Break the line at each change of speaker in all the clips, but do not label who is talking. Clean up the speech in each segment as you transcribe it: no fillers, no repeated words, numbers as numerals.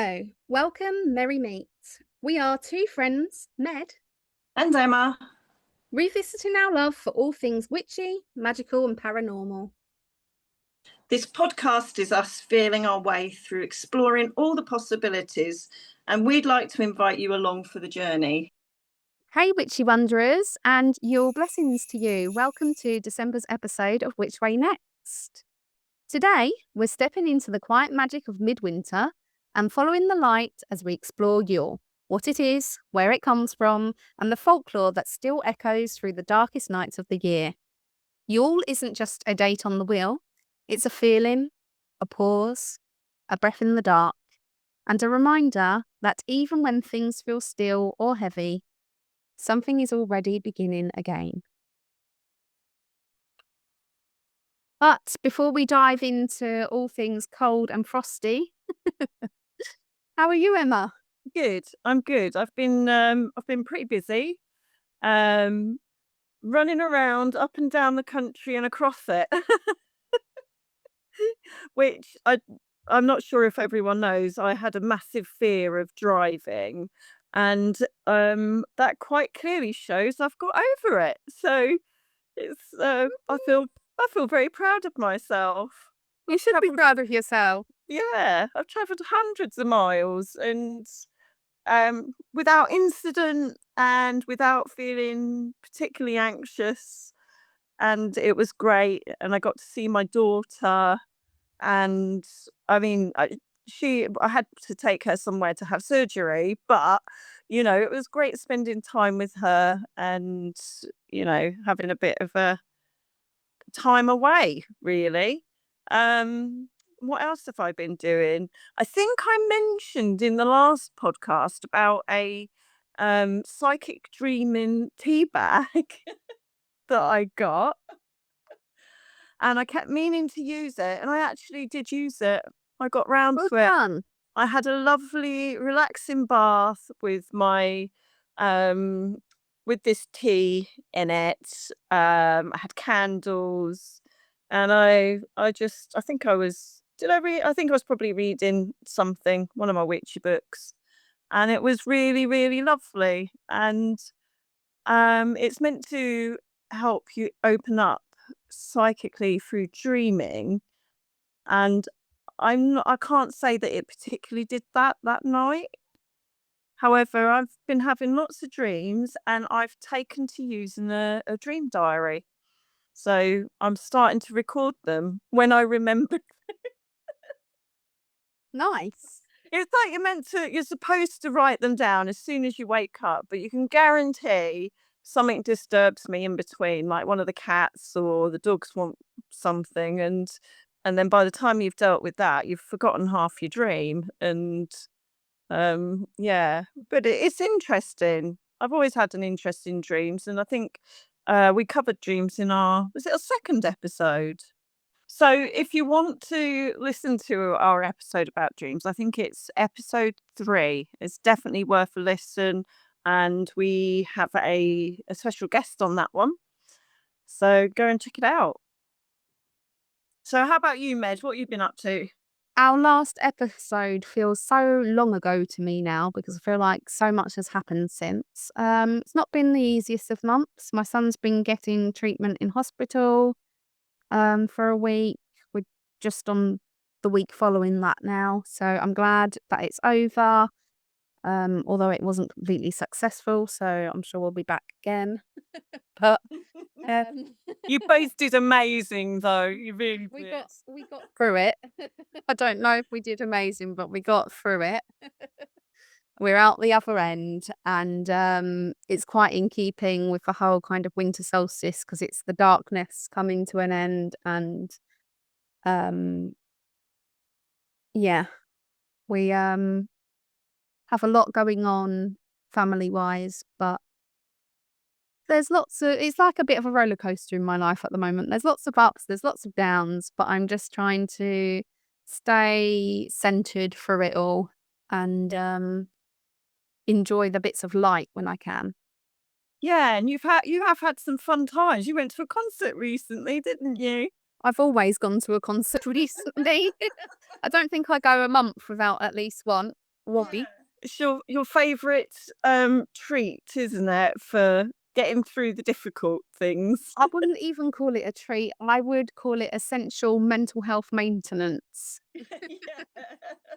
Hello, welcome, merry meet. We are two friends, Med,
And Emma.
revisiting our love for all things witchy, magical, and paranormal.
This podcast is us feeling our way through exploring all the possibilities, and we'd like to invite you along for the journey.
Hey, witchy wanderers, and your blessings to you. Welcome to December's episode of Which Way Next. Today, we're stepping into the quiet magic of midwinter and following the light as we explore Yule, what it is, where it comes from, and the folklore that still echoes through the darkest nights of the year. Yule isn't just a date on the wheel, it's a feeling, a pause, a breath in the dark, and a reminder that even when things feel still or heavy, something is already beginning again. But before we dive into all things cold and frosty, how are you, Emma?
Good. I'm good. I've been pretty busy, running around up and down the country and across it, which I'm not sure if everyone knows. I had a massive fear of driving, and that quite clearly shows I've got over it. So it's I feel very proud of myself.
You should be proud of yourself.
Yeah, I've travelled hundreds of miles and without incident and without feeling particularly anxious. And it was great. And I got to see my daughter. And I mean, I had to take her somewhere to have surgery, but it was great spending time with her and, having a bit of a time away, really. What else have I been doing? I think I mentioned in the last podcast about a psychic dreaming tea bag that I got, and I kept meaning to use it, and I actually did use it. I got round
Well
to it.
done.
I had a lovely, relaxing bath with my with this tea in it. I had candles, and I think I was did I read? I think I was probably reading something, one of my witchy books, and it was really, really lovely. And it's meant to help you open up psychically through dreaming, and I can't say that it particularly did that night. However, I've been having lots of dreams and I've taken to using a dream diary. So I'm starting to record them when I remember.
Nice.
It's like you're supposed to write them down as soon as you wake up, but you can guarantee something disturbs me in between, like one of the cats or the dogs want something, and then by the time you've dealt with that, you've forgotten half your dream. And yeah, but it's interesting. I've always had an interest in dreams, and I think we covered dreams in was it a second episode? So if you want to listen to our episode about dreams, I think it's episode 3. It's definitely worth a listen, and we have a special guest on that one. So go and check it out. So how about you, Med? What you've been up to?
Our last episode feels so long ago to me now because I feel like so much has happened since. It's not been the easiest of months. My son's been getting treatment in hospital for a week. We're just on the week following that now. So I'm glad that it's over. Although it wasn't completely successful, so I'm sure we'll be back again. But
You both did amazing, though. You really
we
did.
got through it. I don't know if we did amazing, but we got through it. We're out the other end, and it's quite in keeping with the whole kind of winter solstice because it's the darkness coming to an end, and yeah, we have a lot going on family wise, but there's it's like a bit of a roller coaster in my life at the moment. There's lots of ups, there's lots of downs, but I'm just trying to stay centered for it all and enjoy the bits of light when I can.
Yeah, and you have had some fun times. You went to a concert recently, didn't you?
I've always gone to a concert recently. I don't think I go a month without at least one. What?
It's your favourite treat, isn't it, for getting through the difficult things?
I wouldn't even call it a treat. I would call it essential mental health maintenance.
Yeah.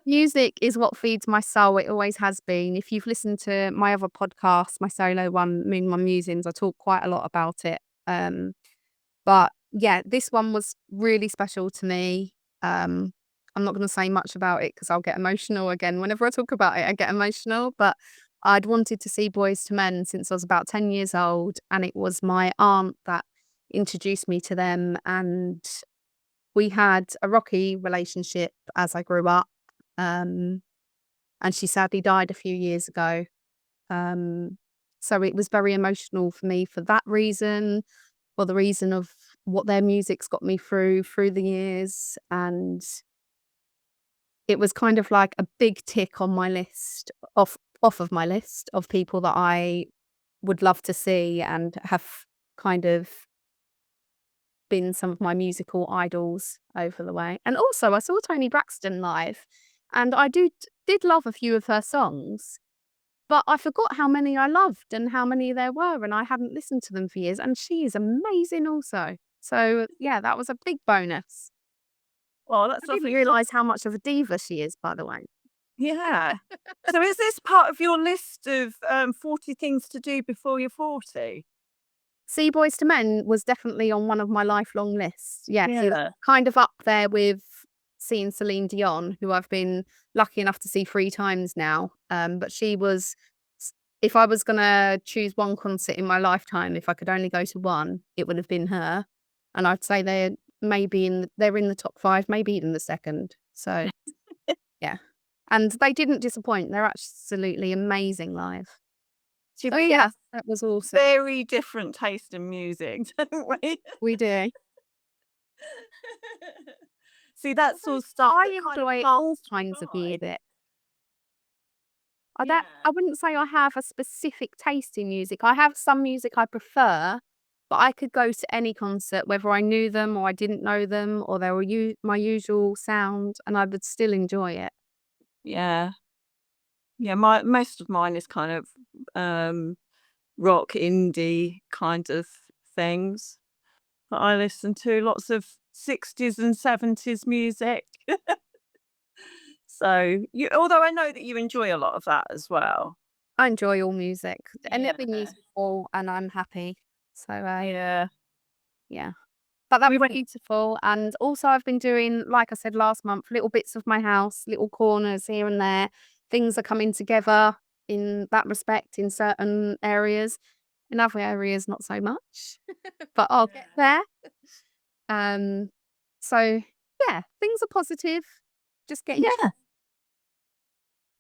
Music is what feeds my soul. It always has been. If you've listened to my other podcast, my solo one, Moon My Musings, I talk quite a lot about it. But yeah, this one was really special to me. I'm not going to say much about it because I'll get emotional again. Whenever I talk about it, I get emotional. But I'd wanted to see Boys to Men since I was about 10 years old. And it was my aunt that introduced me to them. And we had a rocky relationship as I grew up. And she sadly died a few years ago. So it was very emotional for me for that reason, for the reason of what their music's got me through the years. And it was kind of like a big tick on my list, off of my list of people that I would love to see and have kind of been some of my musical idols over the way. And also I saw Toni Braxton live, and I did love a few of her songs, but I forgot how many I loved and how many there were, and I hadn't listened to them for years, and she is amazing also. So yeah, that was a big bonus.
Well,
I
that's
didn't
lovely.
realise how much of a diva she is, by the way.
Yeah. So is this part of your list of 40 things to do before you're 40?
See Boys to Men was definitely on one of my lifelong lists. Yes, it was
Yeah.
kind of up there with seeing Celine Dion, who I've been lucky enough to see 3 times now. But she was, if I was gonna choose one concert in my lifetime, if I could only go to one, it would have been her. And I'd say they're in the top 5, maybe even the second. So yeah. And they didn't disappoint. They're absolutely amazing live.
So
Oh yeah, that was awesome.
very different taste in music, don't we?
We do.
See, that's all stuff
I
that kind
enjoy
of
all
passes
kinds of
by.
music.
Yeah.
I wouldn't say I have a specific taste in music. I have some music I prefer, but I could go to any concert, whether I knew them or I didn't know them, or they were my usual sound, and I would still enjoy it.
Yeah. Yeah, most of mine is kind of rock, indie kind of things that I listen to. Lots of 60s and 70s music. So although I know that you enjoy a lot of that as well.
I enjoy all music, anything
Yeah.
musical, and I'm happy. So
Yeah.
yeah. But that
We
was
went
beautiful. And also I've been doing, like I said last month, little bits of my house, little corners here and there. Things are coming together in that respect in certain areas. In other areas, not so much. But I'll get there. Um, so yeah, things are positive. Just getting
Yeah.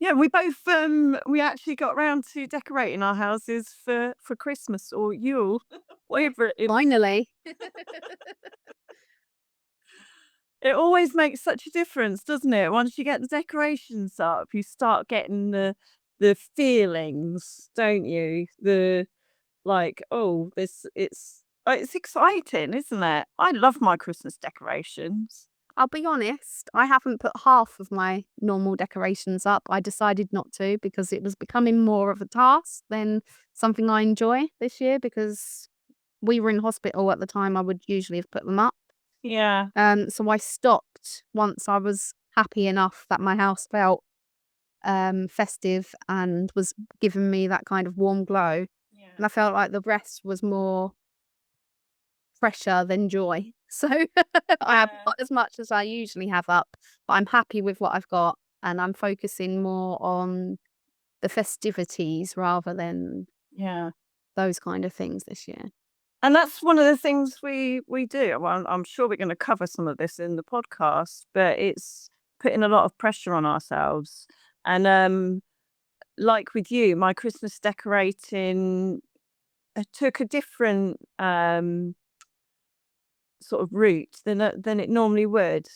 Yeah, we both we actually got round to decorating our houses for Christmas or Yule, whatever it is.
finally.
It always makes such a difference, doesn't it? Once you get the decorations up, you start getting the feelings, don't you? The like, oh, it's exciting, isn't it? I love my Christmas decorations.
I'll be honest, I haven't put half of my normal decorations up. I decided not to because it was becoming more of a task than something I enjoy this year, because we were in hospital at the time. I would usually have put them up.
Yeah.
So I stopped once I was happy enough that my house felt festive and was giving me that kind of warm glow. And I felt like the rest was more pressure than joy. So I have
Yeah.
not as much as I usually have up, but I'm happy with what I've got, and I'm focusing more on the festivities rather than
Yeah.
those kind of things this year.
And that's one of the things we do. Well, I'm sure we're going to cover some of this in the podcast, but it's putting a lot of pressure on ourselves. And like with you, my Christmas decorating took a different sort of route than it normally would.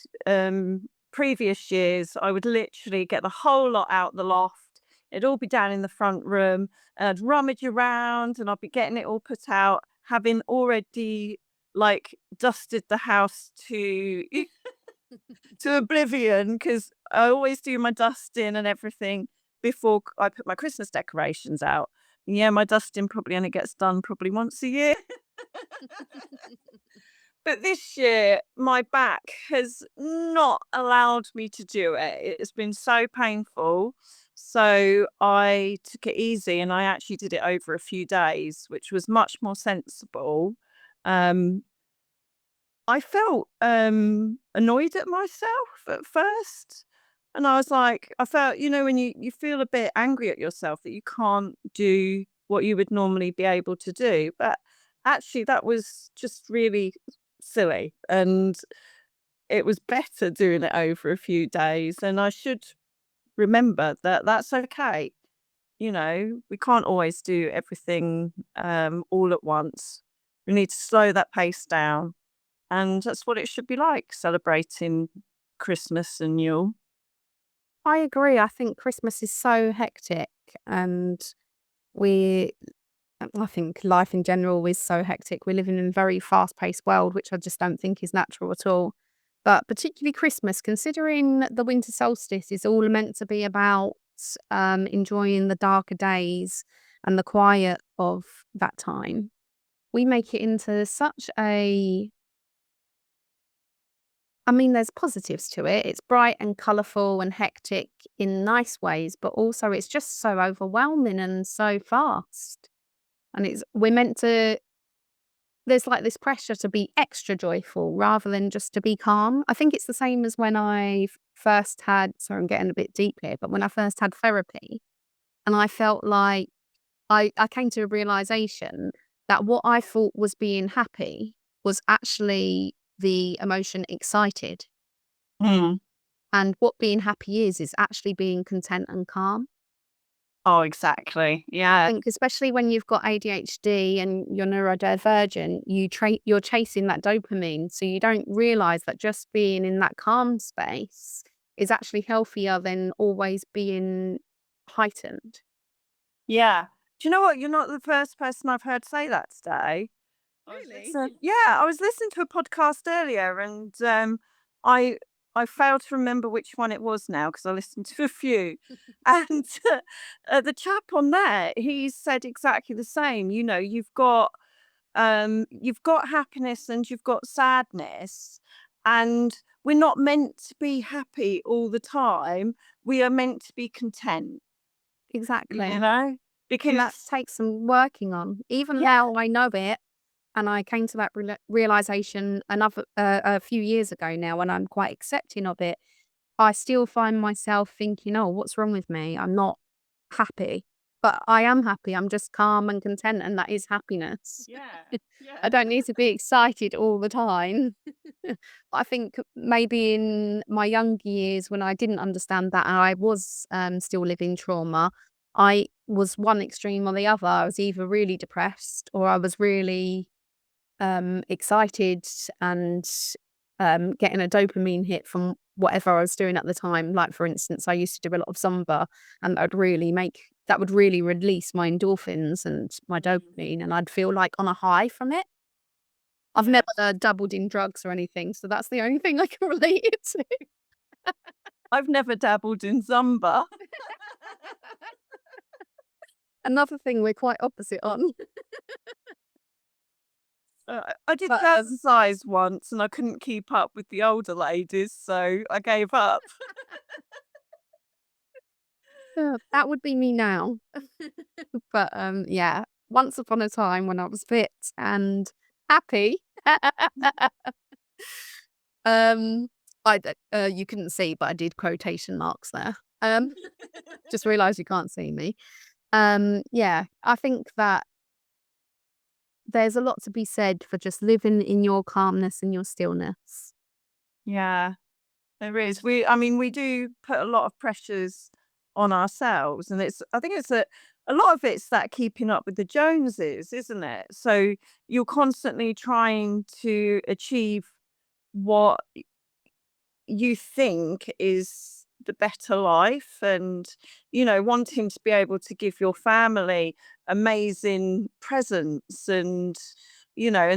Previous years, I would literally get the whole lot out the loft. It'd all be down in the front room, and I'd rummage around, and I'd be getting it all put out, having already like dusted the house to oblivion because I always do my dusting and everything before I put my Christmas decorations out. Yeah, my dusting probably only gets done probably once a year. But this year, my back has not allowed me to do it. It's been so painful. So I took it easy and I actually did it over a few days, which was much more sensible. Um, I felt annoyed at myself at first. And I was like, I felt, when you feel a bit angry at yourself that you can't do what you would normally be able to do. But actually, that was just really silly. And it was better doing it over a few days. And I should remember that that's okay. We can't always do everything all at once. We need to slow that pace down. And that's what it should be like, celebrating Christmas and Yule.
I agree. I think Christmas is so hectic, and we I think life in general is so hectic. We're living in a very fast-paced world, which I just don't think is natural at all. But particularly Christmas, considering the winter solstice is all meant to be about enjoying the darker days and the quiet of that time, we make it into such a I mean, there's positives to it. It's bright and colourful and hectic in nice ways, but also it's just so overwhelming and so fast. And we're meant to, there's like this pressure to be extra joyful rather than just to be calm. I think it's the same as when I first had, sorry, I'm getting a bit deep here, but when I first had therapy and I felt like I came to a realization that what I thought was being happy was actually the emotion excited.
Mm.
And what being happy is actually being content and calm.
Oh, exactly.
I
Yeah.
think especially when you've got ADHD and you're neurodivergent, you're chasing that dopamine, so you don't realize that just being in that calm space is actually healthier than always being heightened.
Yeah. Do you know what? You're not the first person I've heard say that today.
Really?
I was listening to a podcast earlier, and I I failed to remember which one it was now because I listened to a few, and the chap on there, he said exactly the same. You've got happiness and you've got sadness, and we're not meant to be happy all the time. We are meant to be content,
Exactly. And that
because
takes some working on. Even
yeah,
now I know it, and I came to that realization a few years ago now, and I'm quite accepting of it. I still find myself thinking, "Oh, what's wrong with me? I'm not happy." But I am happy. I'm just calm and content, and that is happiness.
yeah,
I
yeah.
don't need to be excited all the time. I think maybe in my younger years when I didn't understand that and I was still living trauma, I was one extreme or the other. I was either really depressed or I was really excited and getting a dopamine hit from whatever I was doing at the time. Like for instance, I used to do a lot of Zumba, and that would really release my endorphins and my
Mm.
dopamine, and I'd feel like on a high from it. I've
Yeah.
never dabbled in drugs or anything, so that's the only thing I can relate it to.
I've never dabbled in Zumba.
Another thing we're quite opposite on.
I did
But
exercise once and I couldn't keep up with the older ladies, so I gave up.
that would be me now. But yeah, once upon a time when I was fit and happy. um, you couldn't see, but I did quotation marks there. Just realised you can't see me. Yeah, I think that there's a lot to be said for just living in your calmness and your stillness.
Yeah, there is. I mean, we do put a lot of pressures on ourselves, and I think it's a lot of it's that keeping up with the Joneses, isn't it? So you're constantly trying to achieve what you think is the better life, and wanting to be able to give your family amazing presents, and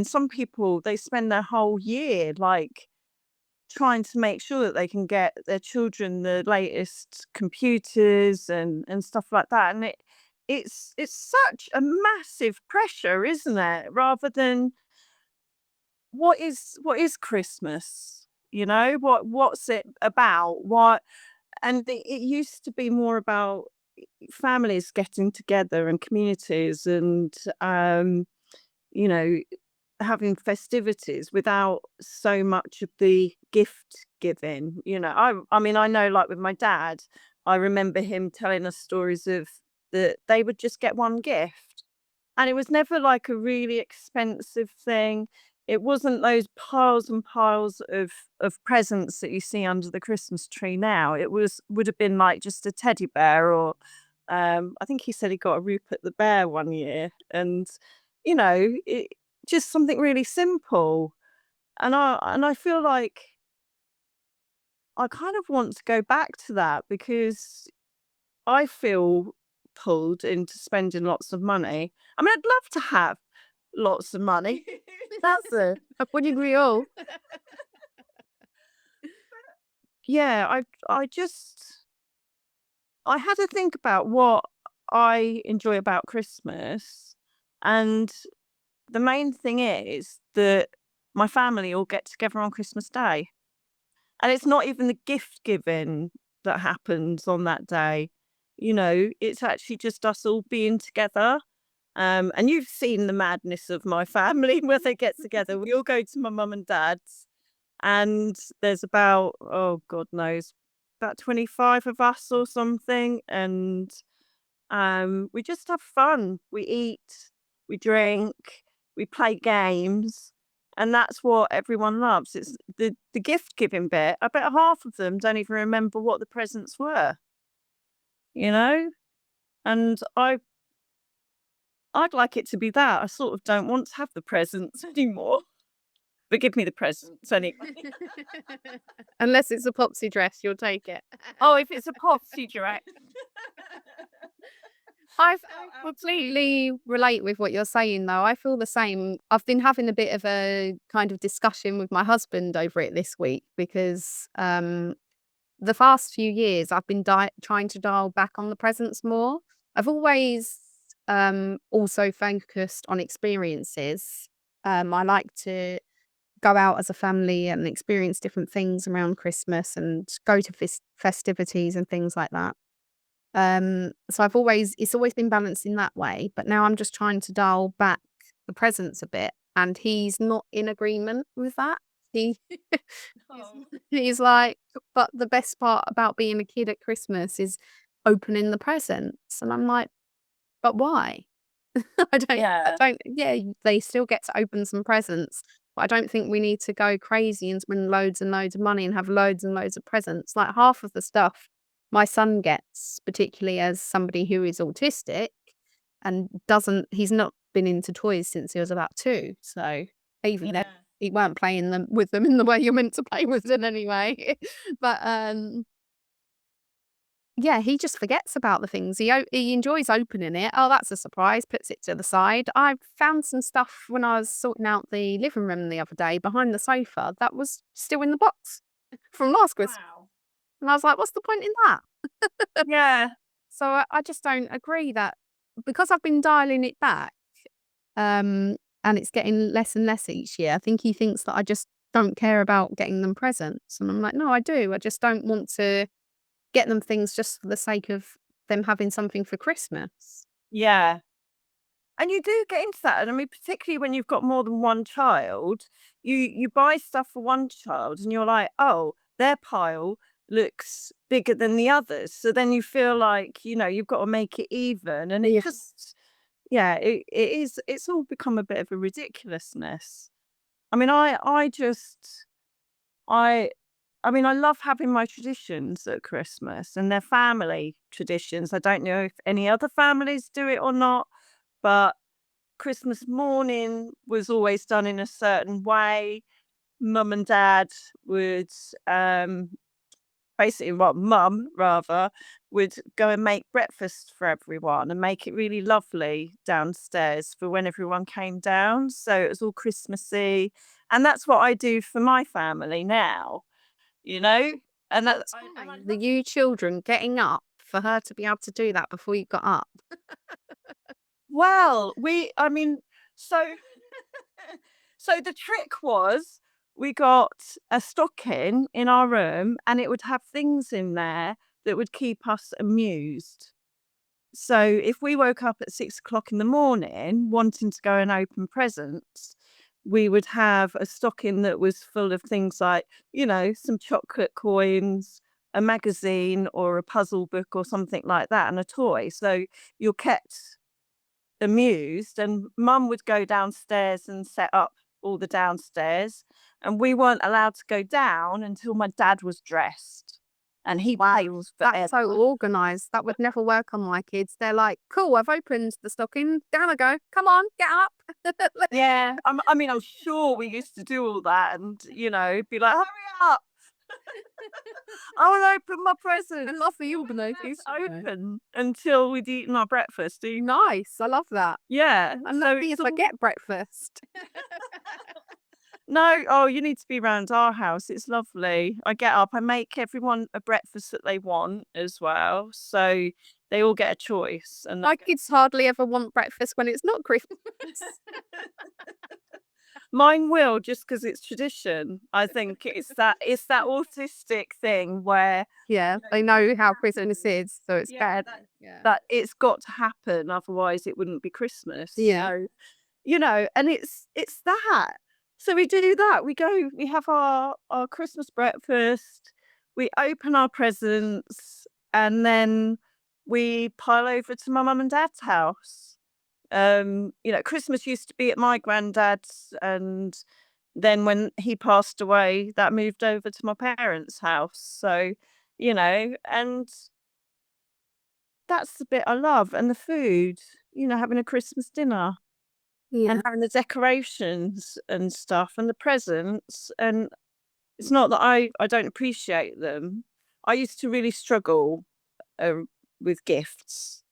some people, they spend their whole year like trying to make sure that they can get their children the latest computers and stuff like that. And it's such a massive pressure, isn't it? Rather than what is Christmas? What's it about? What and it used to be more about families getting together and communities and you know having festivities without so much of the gift giving. I mean, I know, like with my dad, I remember him telling us stories of that they would just get one gift, and it was never like a really expensive thing. It wasn't those piles and piles of presents that you see under the Christmas tree now. Would have been like just a teddy bear, or I think he said he got a Rupert the Bear one year, and it just something really simple. And I feel like I kind of want to go back to that, because I feel pulled into spending lots of money. I mean, I'd love to have lots of money. That's it.
Wouldn't we all?
Yeah, I had to think about what I enjoy about Christmas, and the main thing is that my family all get together on Christmas Day. And it's not even the gift giving that happens on that day. It's actually just us all being together. And you've seen the madness of my family when they get together. We all go to my mum and dad's, and there's about, oh, God knows, about 25 of us or something. And we just have fun. We eat, we drink, we play games, and that's what everyone loves. It's the gift giving bit. I bet half of them don't even remember what the presents were, you know? And I'd like it to be that. I sort of don't want to have the presents anymore. But give me the presents anyway.
Unless it's a popsy dress, you'll take it.
Oh, if it's a popsy dress.
I completely relate with what you're saying, though. I feel the same. I've been having a bit of a kind of discussion with my husband over it this week, because the past few years I've been trying to dial back on the presents more. I've always also focused on experiences. I like to go out as a family and experience different things around Christmas and go to festivities and things like that. So it's always been balanced in that way, but now I'm just trying to dial back the presents a bit, and he's not in agreement with that. He
Oh.
he's like, but the best part about being a kid at Christmas is opening the presents, and I'm like, but why? I
Yeah.
don't. Yeah, they still get to open some presents, but I don't think we need to go crazy and spend loads and loads of money and have loads and loads of presents. Like, half of the stuff my son gets, particularly as somebody who is autistic and he's not been into toys since he was about 2. So even then,
Yeah.
he weren't playing them with them in the way you're meant to play with them anyway. But yeah, he just forgets about the things. He enjoys opening it. Oh, that's a surprise. Puts it to the side. I found some stuff when I was sorting out the living room the other day behind the sofa that was still in the box from last Christmas.
Wow.
And I was like, what's the point in that?
Yeah.
So I just don't agree that, because I've been dialing it back, and it's getting less and less each year. I think he thinks that I just don't care about getting them presents. And I'm like, no, I do. I just don't want to get them things just for the sake of them having something for Christmas.
Yeah. And you do get into that. And I mean, particularly when you've got more than one child, you buy stuff for one child and you're like, oh, their pile looks bigger than the others. So then you feel like, you've got to make it even. And it
Yeah.
just, yeah, it's all become a bit of a ridiculousness. I mean, I I mean, I love having my traditions at Christmas, and they're family traditions. I don't know if any other families do it or not, but Christmas morning was always done in a certain way. Mum and dad would basically, well, mum rather, would go and make breakfast for everyone and make it really lovely downstairs for when everyone came down. So it was all Christmassy. And that's what I do for my family now. And that's
The you children getting up for her to be able to do that before you got up.
well, so so the trick was we got a stocking in our room and it would have things in there that would keep us amused. So if we woke up at 6 o'clock in the morning wanting to go and open presents, we would have a stocking that was full of things like, some chocolate coins, a magazine or a puzzle book or something like that, and a toy. So you're kept amused, and mum would go downstairs and set up all the downstairs, and we weren't allowed to go down until my dad was dressed, and he pays
That's so
forever.
organised. That would never work on my kids. They're like, cool, I've opened the stocking. Down I go. Come on, get up.
Yeah, I'm sure we used to do all that, and be like, hurry up, I want to open my
I
present.
love the organisation.
Open until we'd eaten our breakfast.
Nice. I love that.
Yeah,
And
so
let me
it's all.
forget breakfast.
No, oh, you need to be around our house. It's lovely. I get up, I make everyone a breakfast that they want as well. So they all get a choice. And
My kids hardly ever want breakfast when it's not Christmas.
mine will, just because it's tradition. I think it's that autistic thing where
Yeah, they know how Christmas is, so it's
yeah,
bad. Yeah.
that it's got to happen, otherwise it wouldn't be Christmas.
Yeah.
So, and it's that. So we do that. We have our Christmas breakfast, we open our presents, and then we pile over to my mum and dad's house. Christmas used to be at my granddad's, and then when he passed away, that moved over to my parents' house. So, and that's the bit I love, and the food, having a Christmas dinner
Yeah.
and having the decorations and stuff and the presents. And it's not that I don't appreciate them. I used to really struggle uh, with gifts.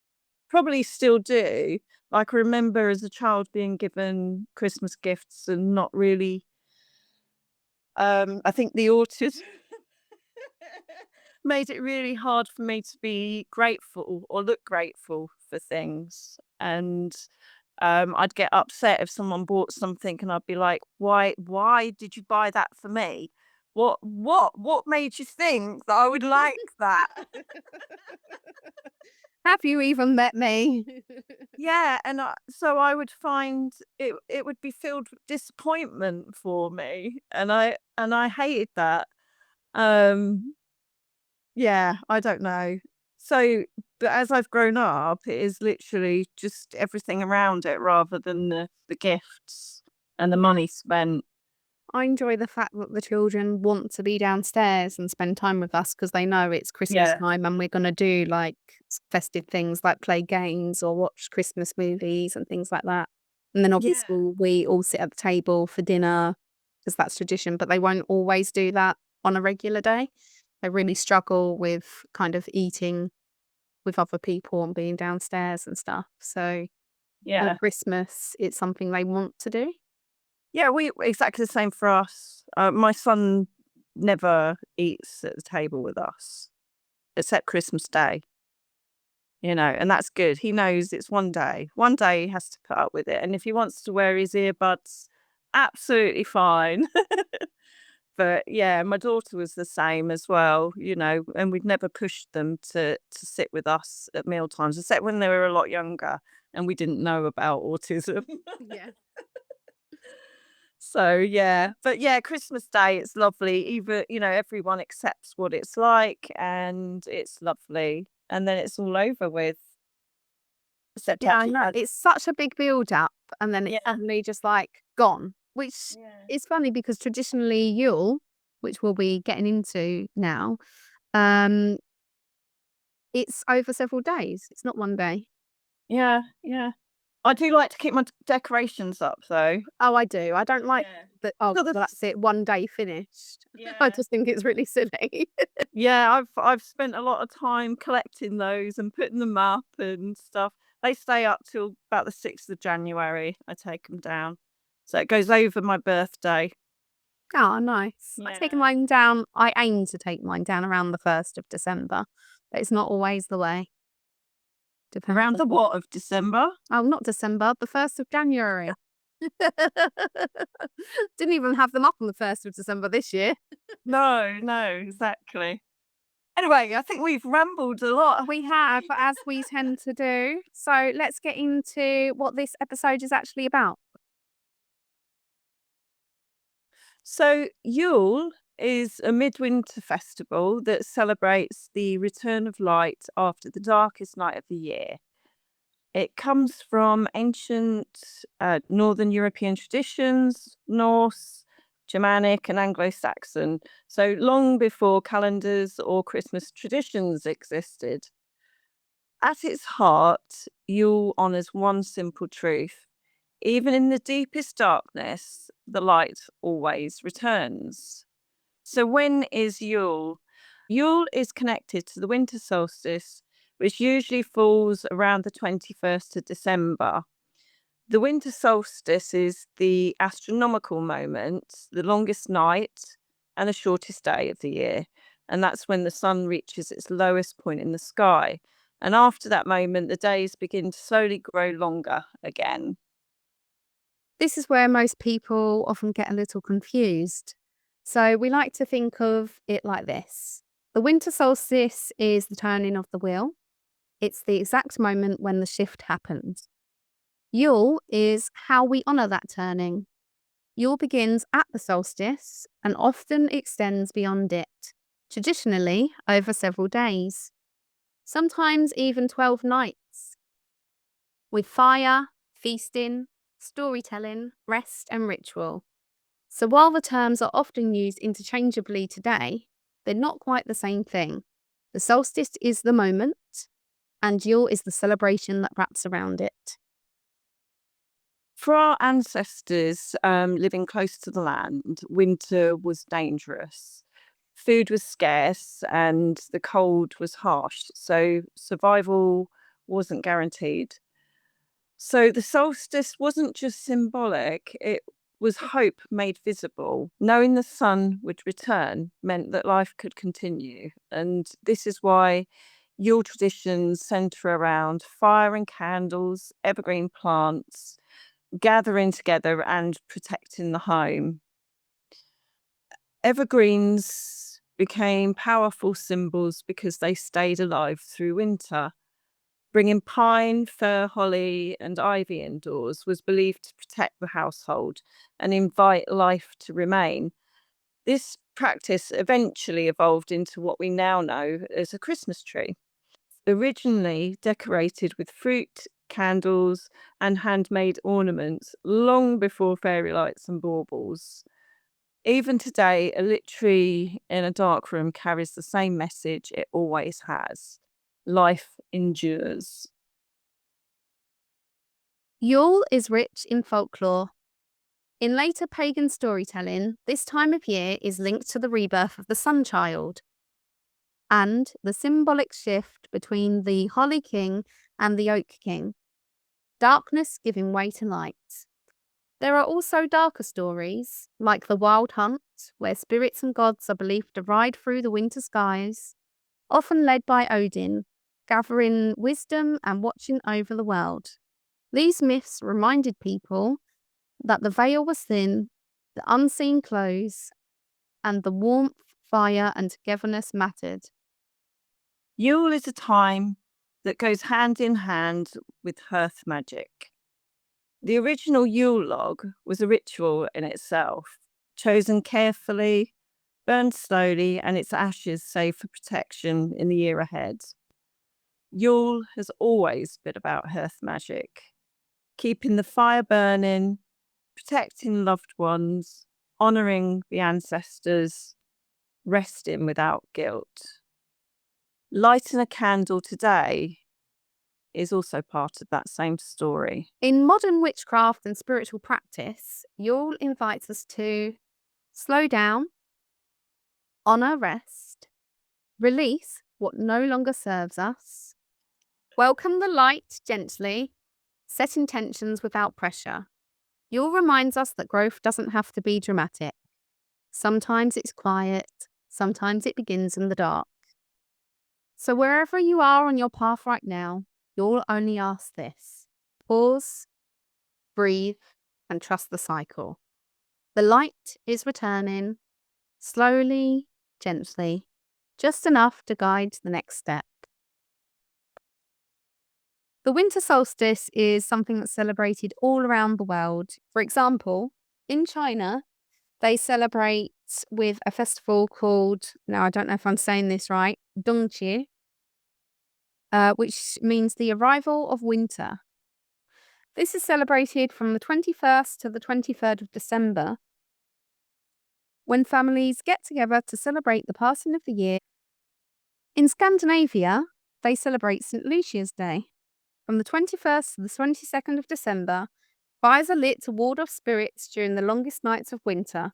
Probably still do. Like, I remember as a child being given Christmas gifts and not really. I think the autism made it really hard for me to be grateful or look grateful for things. And I'd get upset if someone bought something, and I'd be like, "Why did you buy that for me? What made you think that I would like that?"
Have you even met me?
Yeah, and so I would find it would be filled with disappointment for me, and I hated that. Um, yeah, I don't know. So, but as I've grown up, it is literally just everything around it rather than the gifts and the money spent.
I enjoy the fact that the children want to be downstairs and spend time with us because they know it's Christmas
Yeah.
time and we're going to do like festive things like play games or watch Christmas movies and things like that. And then
Yeah.
obviously we all sit at the table for dinner because that's tradition, but they won't always do that on a regular day. They really struggle with kind of eating with other people and being downstairs and stuff. So
Yeah.
at Christmas, it's something they want to do.
Yeah, we exactly the same for us. My son never eats at the table with us except Christmas Day, and that's good. He knows it's one day. One day he has to put up with it. And if he wants to wear his earbuds, absolutely fine. But yeah, my daughter was the same as well, and we'd never pushed them to sit with us at meal times, except when they were a lot younger and we didn't know about autism.
Yeah.
So yeah, but yeah, Christmas Day, it's lovely. Either, everyone accepts what it's like, and it's lovely. And then it's all over with. Except
Yeah, I
actually,
know. It's such a big build up and then it's
yeah,
suddenly just like gone, which
yeah,
is funny because traditionally Yule, which we'll be getting into now, um, it's over several days. It's not one day.
yeah, yeah. I do like to keep my decorations up though.
Oh, I do. I don't like
Yeah.
that. Oh,
So
well,
the
that's it. One day finished. I
yeah.
just think it's really silly.
Yeah, I've spent a lot of time collecting those and putting them up and stuff. They stay up till about the 6th of January. I take them down. So it goes over my birthday.
Oh, nice. I take
Yeah.
mine down. I aim to take mine down around the 1st of December, but it's not always the way. Depends
Around
on-
the what of December?
Oh, not December, the 1st of January. Didn't even have them up on the 1st of December this year.
No, exactly. Anyway, I think we've rambled a lot.
We have, as we tend to do. So let's get into what this episode is actually about.
So, Yule is a midwinter festival that celebrates the return of light after the darkest night of the year. It comes from ancient Northern European traditions, Norse, Germanic, and Anglo Saxon, so long before calendars or Christmas traditions existed. At its heart, Yule honours one simple truth: even in the deepest darkness, the light always returns. So, when is Yule? Yule is connected to the winter solstice, which usually falls around the 21st of December. The winter solstice is the astronomical moment, the longest night and the shortest day of the year. And that's when the sun reaches its lowest point in the sky. And after that moment, the days begin to slowly grow longer again.
This is where most people often get a little confused. So we like to think of it like this. The winter solstice is the turning of the wheel. It's the exact moment when the shift happens. Yule is how we honour that turning. Yule begins at the solstice and often extends beyond it, traditionally over several days, sometimes even 12 nights, with fire, feasting, storytelling, rest, and ritual. So while the terms are often used interchangeably today, they're not quite the same thing. The solstice is the moment, and Yule is the celebration that wraps around it.
For our ancestors living close to the land, winter was dangerous. Food was scarce and the cold was harsh, so survival wasn't guaranteed. So the solstice wasn't just symbolic, it was hope made visible. Knowing the sun would return meant that life could continue. And this is why Yule traditions centre around fire and candles, evergreen plants, gathering together and protecting the home. Evergreens became powerful symbols because they stayed alive through winter. Bringing pine, fir, holly, and ivy indoors was believed to protect the household and invite life to remain. This practice eventually evolved into what we now know as a Christmas tree. Originally decorated with fruit, candles, and handmade ornaments long before fairy lights and baubles. Even today, a lit tree in a dark room carries the same message it always has: life endures.
Yule is rich in folklore. In later pagan storytelling, this time of year is linked to the rebirth of the sun child and the symbolic shift between the Holly King and the Oak King, darkness giving way to light. There are also darker stories, like the Wild Hunt, where spirits and gods are believed to ride through the winter skies, often led by Odin, gathering wisdom and watching over the world. These myths reminded people that the veil was thin, the unseen close, and the warmth, fire, and togetherness mattered.
Yule is a time that goes hand in hand with hearth magic. The original Yule log was a ritual in itself, chosen carefully, burned slowly, and its ashes saved for protection in the year ahead. Yule has always been about hearth magic, keeping the fire burning, protecting loved ones, honouring the ancestors, resting without guilt. Lighting a candle today is also part of that same story.
In modern witchcraft and spiritual practice, Yule invites us to slow down, honour rest, release what no longer serves us, welcome the light gently, set intentions without pressure. Yule reminds us that growth doesn't have to be dramatic. Sometimes it's quiet, sometimes it begins in the dark. So wherever you are on your path right now, you'll only ask this. Pause, breathe, and trust the cycle. The light is returning, slowly, gently, just enough to guide the next step. The winter solstice is something that's celebrated all around the world. For example, in China, they celebrate with a festival called, now I don't know if I'm saying this right, Dongqi, which means the arrival of winter. This is celebrated from the 21st to the 23rd of December, when families get together to celebrate the passing of the year. In Scandinavia, they celebrate St. Lucia's Day. From the 21st to the 22nd of December, fires are lit to ward off spirits during the longest nights of winter.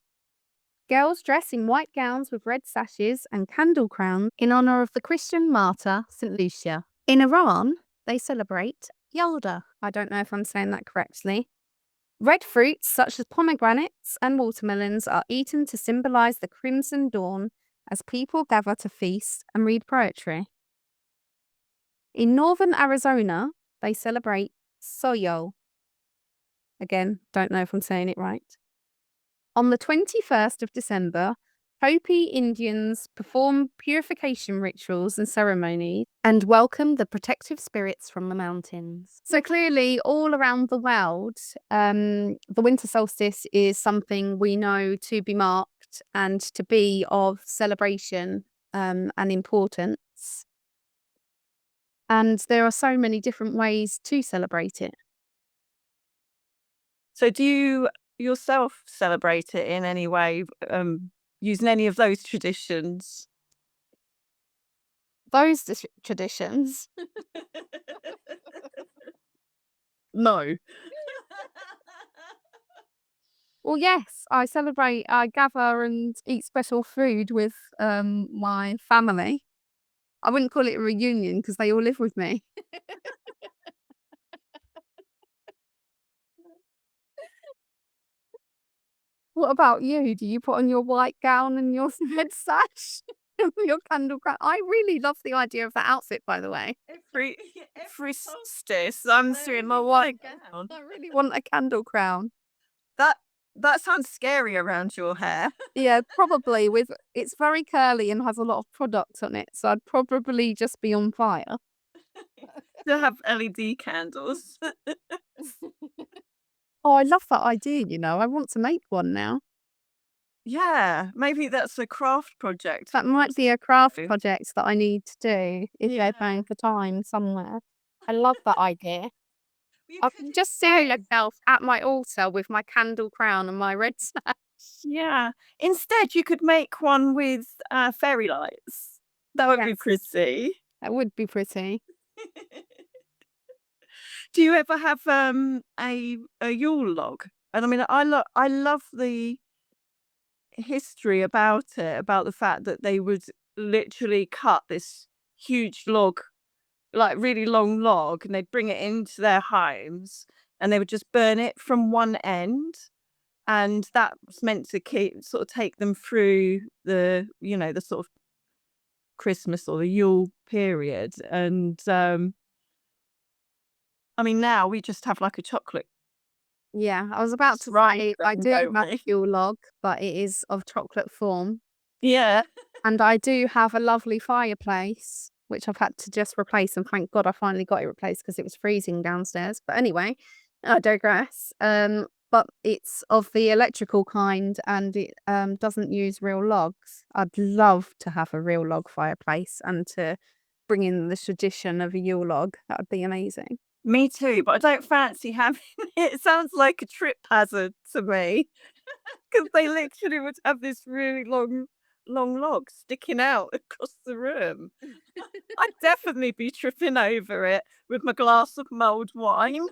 Girls dress in white gowns with red sashes and candle crowns in honour of the Christian martyr, St. Lucia. In Iran, they celebrate Yule. I don't know if I'm saying that correctly. Red fruits such as pomegranates and watermelons are eaten to symbolise the crimson dawn as people gather to feast and read poetry. In northern Arizona, they celebrate Soyo. Again, don't know if I'm saying it right. On the 21st of December, Hopi Indians perform purification rituals and ceremonies and welcome the protective spirits from the mountains. So clearly, all around the world, the winter solstice is something we know to be marked and to be of celebration and importance. And there are so many different ways to celebrate it.
So do you yourself celebrate it in any way, using any of those traditions?
Those traditions?
No.
Well, yes, I celebrate. I gather and eat special food with my family. I wouldn't call it a reunion because they all live with me. What about you? Do you put on your white gown and your red sash? Your candle crown? I really love the idea of that outfit, by the way.
Every solstice, I'm doing my white gown.
I really want a candle crown.
That sounds scary around your hair.
Yeah, probably it's very curly and has a lot of products on it, so I'd probably just be on fire.
To have LED candles.
Oh, I love that idea, I want to make one now.
Yeah, maybe that's a craft project.
That might be a craft project that I need to do if
Yeah.
they're paying for time somewhere. I love that idea.
You
I
could
can just see myself at my altar with my candle crown and my red sash.
Yeah. Instead, you could make one with fairy lights. That would be
Yes.
pretty.
That would be pretty.
Do you ever have a Yule log? And I mean, I love the history about it, about the fact that they would literally cut this huge log, like really long log, and they'd bring it into their homes, and they would just burn it from one end. And that was meant to take them through the sort of Christmas or the Yule period. And I mean, now we just have like a chocolate.
Yeah, I was about to say I do have a Yule log, but it is of chocolate form.
Yeah.
And I do have a lovely fireplace, which I've had to just replace. And thank God I finally got it replaced because it was freezing downstairs. But anyway, I digress. But it's of the electrical kind and it doesn't use real logs. I'd love to have a real log fireplace and to bring in the tradition of a Yule log. That would be amazing.
Me too, but I don't fancy having it. It sounds like a trip hazard to me because they literally would have this really long log sticking out across the room. I'd definitely be tripping over it with my glass of mulled wine.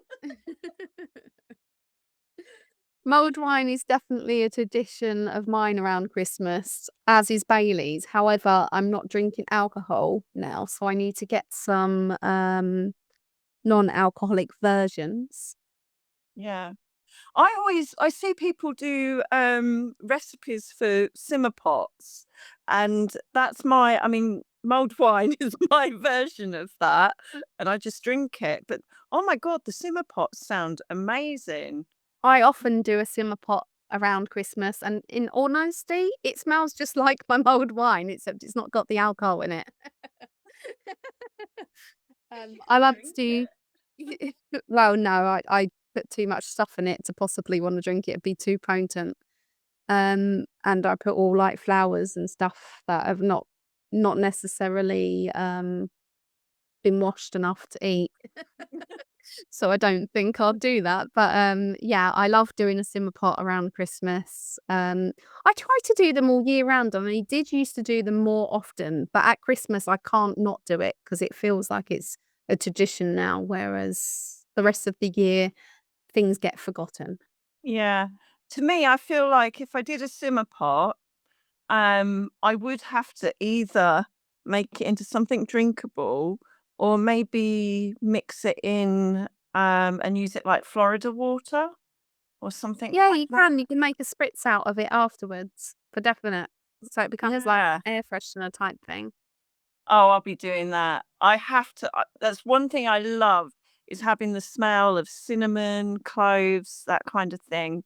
Mulled wine is definitely a tradition of mine around Christmas, as is Bailey's. However, I'm not drinking alcohol now, so I need to get some non-alcoholic versions.
Yeah. I see people do recipes for simmer pots, and that's I mean, mulled wine is my version of that, and I just drink it. But oh my God, the simmer pots sound amazing.
I often do a simmer pot around Christmas, and in all honesty, it smells just like my mulled wine, except it's not got the alcohol in it. I love to do. Well, no, I put too much stuff in it to possibly want to drink it. It'd be too potent. And I put all like flowers and stuff that have not necessarily been washed enough to eat. So I don't think I'll do that. But yeah, I love doing a simmer pot around Christmas. I try to do them all year round. I mean, I did used to do them more often, but at Christmas I can't not do it because it feels like it's a tradition now, whereas the rest of the year things get forgotten.
Yeah. To me, I feel like if I did a simmer pot, I would have to either make it into something drinkable or maybe mix it in and use it like Florida water or something
Yeah,
like
you
that.
can. You can make a spritz out of it afterwards for definite. So it becomes like
Yeah.
air freshener type thing.
Oh, I'll be doing that. I have to. That's one thing I love is having the smell of cinnamon, cloves, that kind of thing,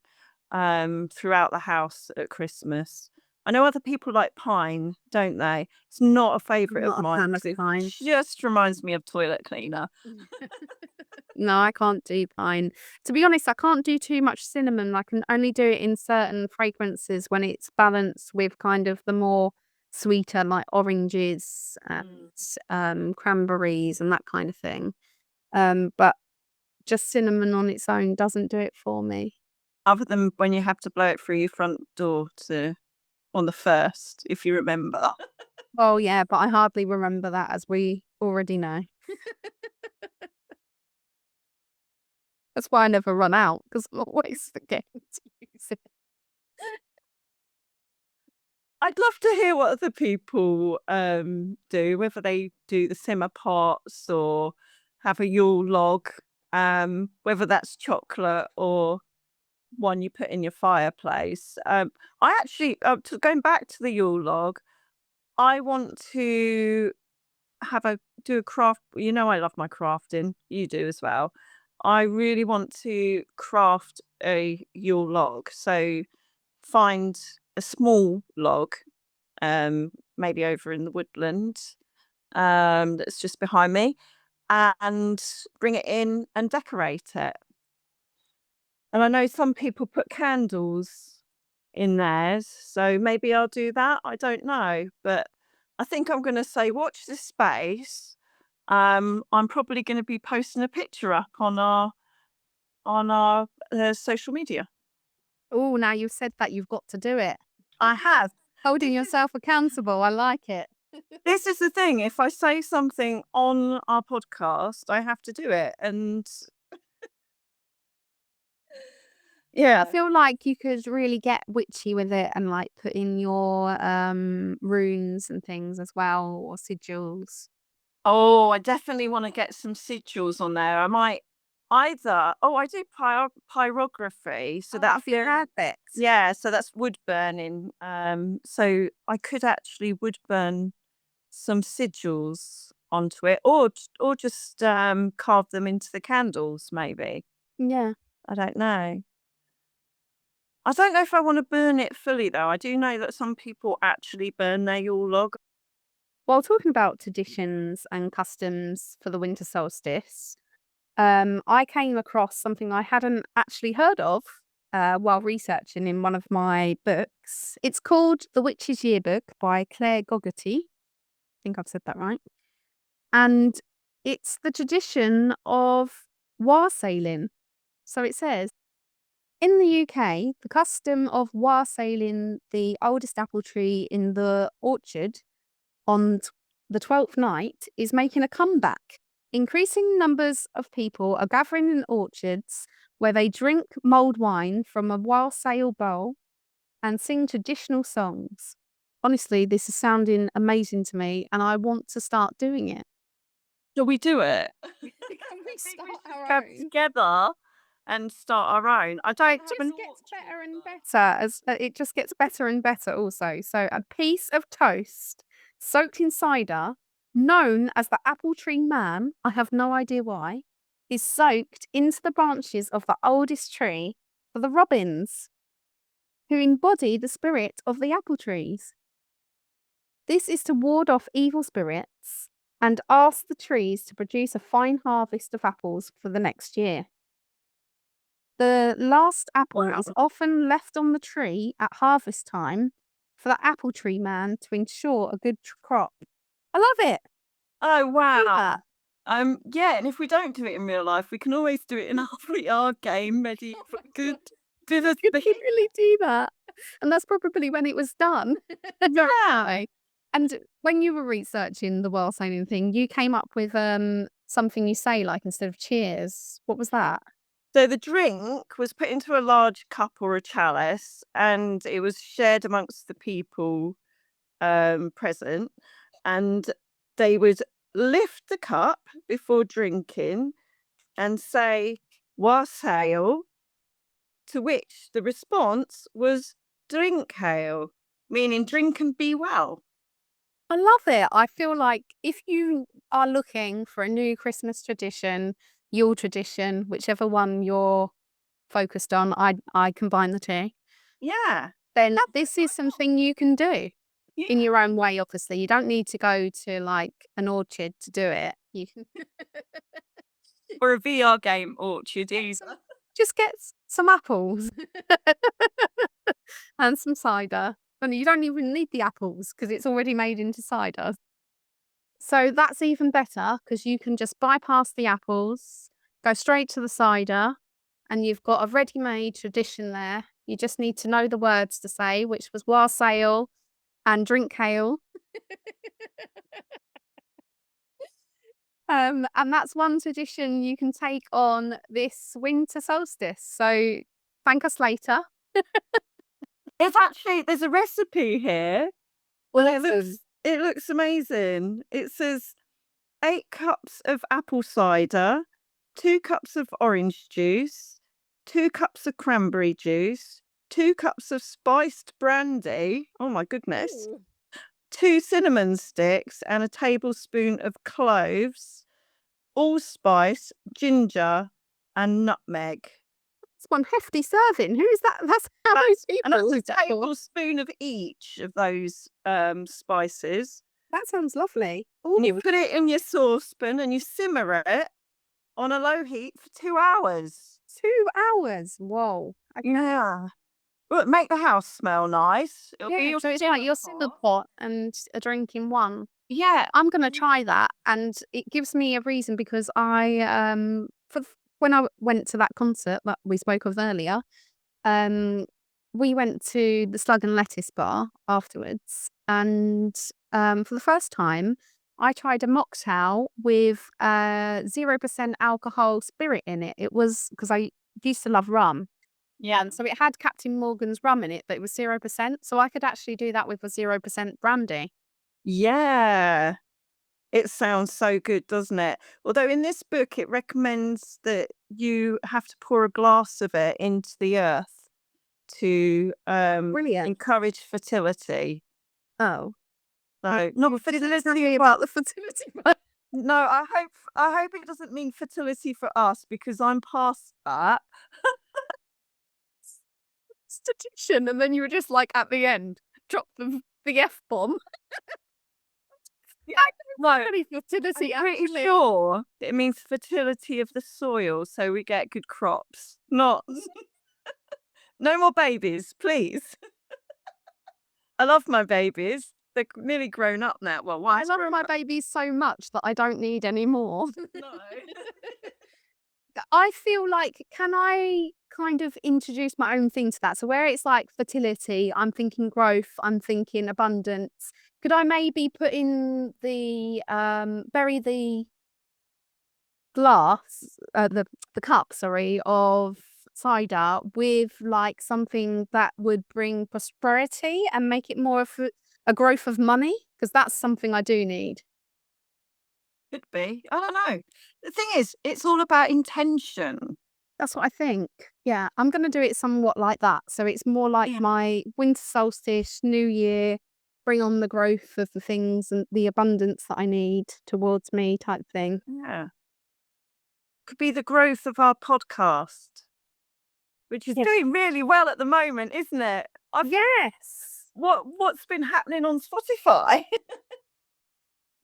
throughout the house at Christmas. I know other people like pine, don't they? It's not a
I'm
favourite of
not a
mine
fan of
because it
pine.
just reminds me of toilet cleaner.
No, I can't do pine. To be honest, I can't do too much cinnamon. I can only do it in certain fragrances when it's balanced with kind of the more sweeter, like oranges and cranberries and that kind of thing. But just cinnamon on its own doesn't do it for me.
Other than when you have to blow it through your front door on the first, if you remember.
Oh yeah, but I hardly remember that, as we already know. That's why I never run out, because I'm always forgetting to use it.
I'd love to hear what other people do, whether they do the simmer pots or have a Yule log, whether that's chocolate or one you put in your fireplace. I actually, going back to the Yule log, I want to do a craft. You know, I love my crafting. You do as well. I really want to craft a Yule log. So find a small log, maybe over in the woodland, that's just behind me, and bring it in and decorate it. And I know some people put candles in theirs, so maybe I'll do that. I don't know, but I think I'm going to say watch this space. I'm probably going to be posting a picture up on our social media.
Oh, now you've said that, you've got to do it.
I have.
Holding yourself accountable, I like it.
This is the thing. If I say something on our podcast, I have to do it. And
I
yeah.
feel like you could really get witchy with it and like put in your runes and things as well, or sigils.
Oh, I definitely want to get some sigils on there. I might either. Oh, I do pyrography. So that's yeah. So that's wood burning. So I could actually wood burn some sigils onto it, or just carve them into the candles. Maybe
Yeah.
I don't know. I don't know if I want to burn it fully though. I do know that some people actually burn their Yule log.
While talking about traditions and customs for the winter solstice, I came across something I hadn't actually heard of while researching in one of my books. It's called The Witch's Yearbook by Claire Gogarty. I think I've said that right. And it's the tradition of warsailing. So it says, in the UK, the custom of warsailing the oldest apple tree in the orchard on the 12th night is making a comeback. Increasing numbers of people are gathering in orchards where they drink mulled wine from a wassail bowl and sing traditional songs. Honestly, this is sounding amazing to me, and I want to start doing it.
Shall we do it?
Can we
I think we
start
should
our
get
own?
together and start our own. I don't
It
have
just
an
gets
orchard,
better and
but
better as it just gets better and better also. So a piece of toast soaked in cider, known as the apple tree man, I have no idea why, is soaked into the branches of the oldest tree for the robins, who embody the spirit of the apple trees. This is to ward off evil spirits and ask the trees to produce a fine harvest of apples for the next year. The last apple is
wow.
often left on the tree at harvest time for the apple tree man to ensure a good crop. I love it.
Oh, wow.
that.
Yeah, and if we don't do it in real life, we can always do it in a VR game, medieval good dinner
Could
thing.
you really do that? And that's probably when it was done.
Yeah.
And when you were researching the while sailing thing, you came up with something you say like instead of cheers. What was that?
So the drink was put into a large cup or a chalice, and it was shared amongst the people present, and they would lift the cup before drinking and say wassail, to which the response was drink hail, meaning drink and be well.
I love it. I feel like if you are looking for a new Christmas tradition, Yule tradition, whichever one you're focused on, I combine the two.
Yeah.
Then this is something you can do in
Yeah.
your own way. Obviously, you don't need to go to like an orchard to do it. You can
Or a VR game orchard either.
just get some apples and some cider, and you don't even need the apples because it's already made into cider. So that's even better because you can just bypass the apples, go straight to the cider, and you've got a ready-made tradition there. You just need to know the words to say, which was wassail and drink ale. And that's one tradition you can take on this winter solstice. So thank us later.
It's actually there's a recipe here. Well,
Awesome.
it looks amazing. It says 8 cups of apple cider, 2 cups of orange juice, 2 cups of cranberry juice, 2 cups of spiced brandy. Oh my goodness.
Ooh.
2 cinnamon sticks and a tablespoon of cloves, allspice, ginger, and nutmeg.
It's one hefty serving. Who is that? That's how many
And
people
that's a
is that for?
tablespoon of each of those spices.
That sounds lovely.
And you
Ooh,
put it in your saucepan and you simmer it on a low heat for 2 hours.
2 hours. Whoa.
Yeah. Well, it make the house smell nice. It'll be
Yeah,
your
so it's like
simmer
your simmer
pot.
pot and a drink in one.
Yeah.
I'm gonna try that, and it gives me a reason because when I went to that concert that we spoke of earlier, um, we went to the Slug and Lettuce bar afterwards, and for the first time, I tried a mocktail with 0% alcohol spirit in it. It was because I used to love rum.
Yeah.
And so it had Captain Morgan's rum in it, but it was 0%. So I could actually do that with a 0% brandy.
Yeah. It sounds so good, doesn't it? Although in this book, it recommends that you have to pour a glass of it into the earth to
Brilliant.
encourage fertility.
Oh,
So not fertility
about the fertility.
no, I hope it doesn't mean fertility for us because I'm past that.
Statistician, and then you were just like at the end, drop the F bomb.
Yeah. No,
Any fertility,
I'm pretty
actually.
sure it means fertility of the soil, so we get good crops. Not no more babies, please. I love my babies. They're nearly grown up now. Well,
I
one's
love
grown
my
up.
babies so much that I don't need any more.
No.
I feel like, can I kind of introduce my own thing to that? So where it's like fertility, I'm thinking growth, I'm thinking abundance. Could I maybe put in the bury the glass, the cup, sorry, of cider with like something that would bring prosperity and make it more of a growth of money? Because that's something I do need.
Could be. I don't know. The thing is, it's all about intention.
That's what I think. Yeah, I'm going to do it somewhat like that. So it's more like my winter solstice, new year, bring on the growth of the things and the abundance that I need towards me type thing.
Yeah. Could be the growth of our podcast, which is
Yes.
doing really well at the moment, isn't it?
Yes.
What's been happening on Spotify?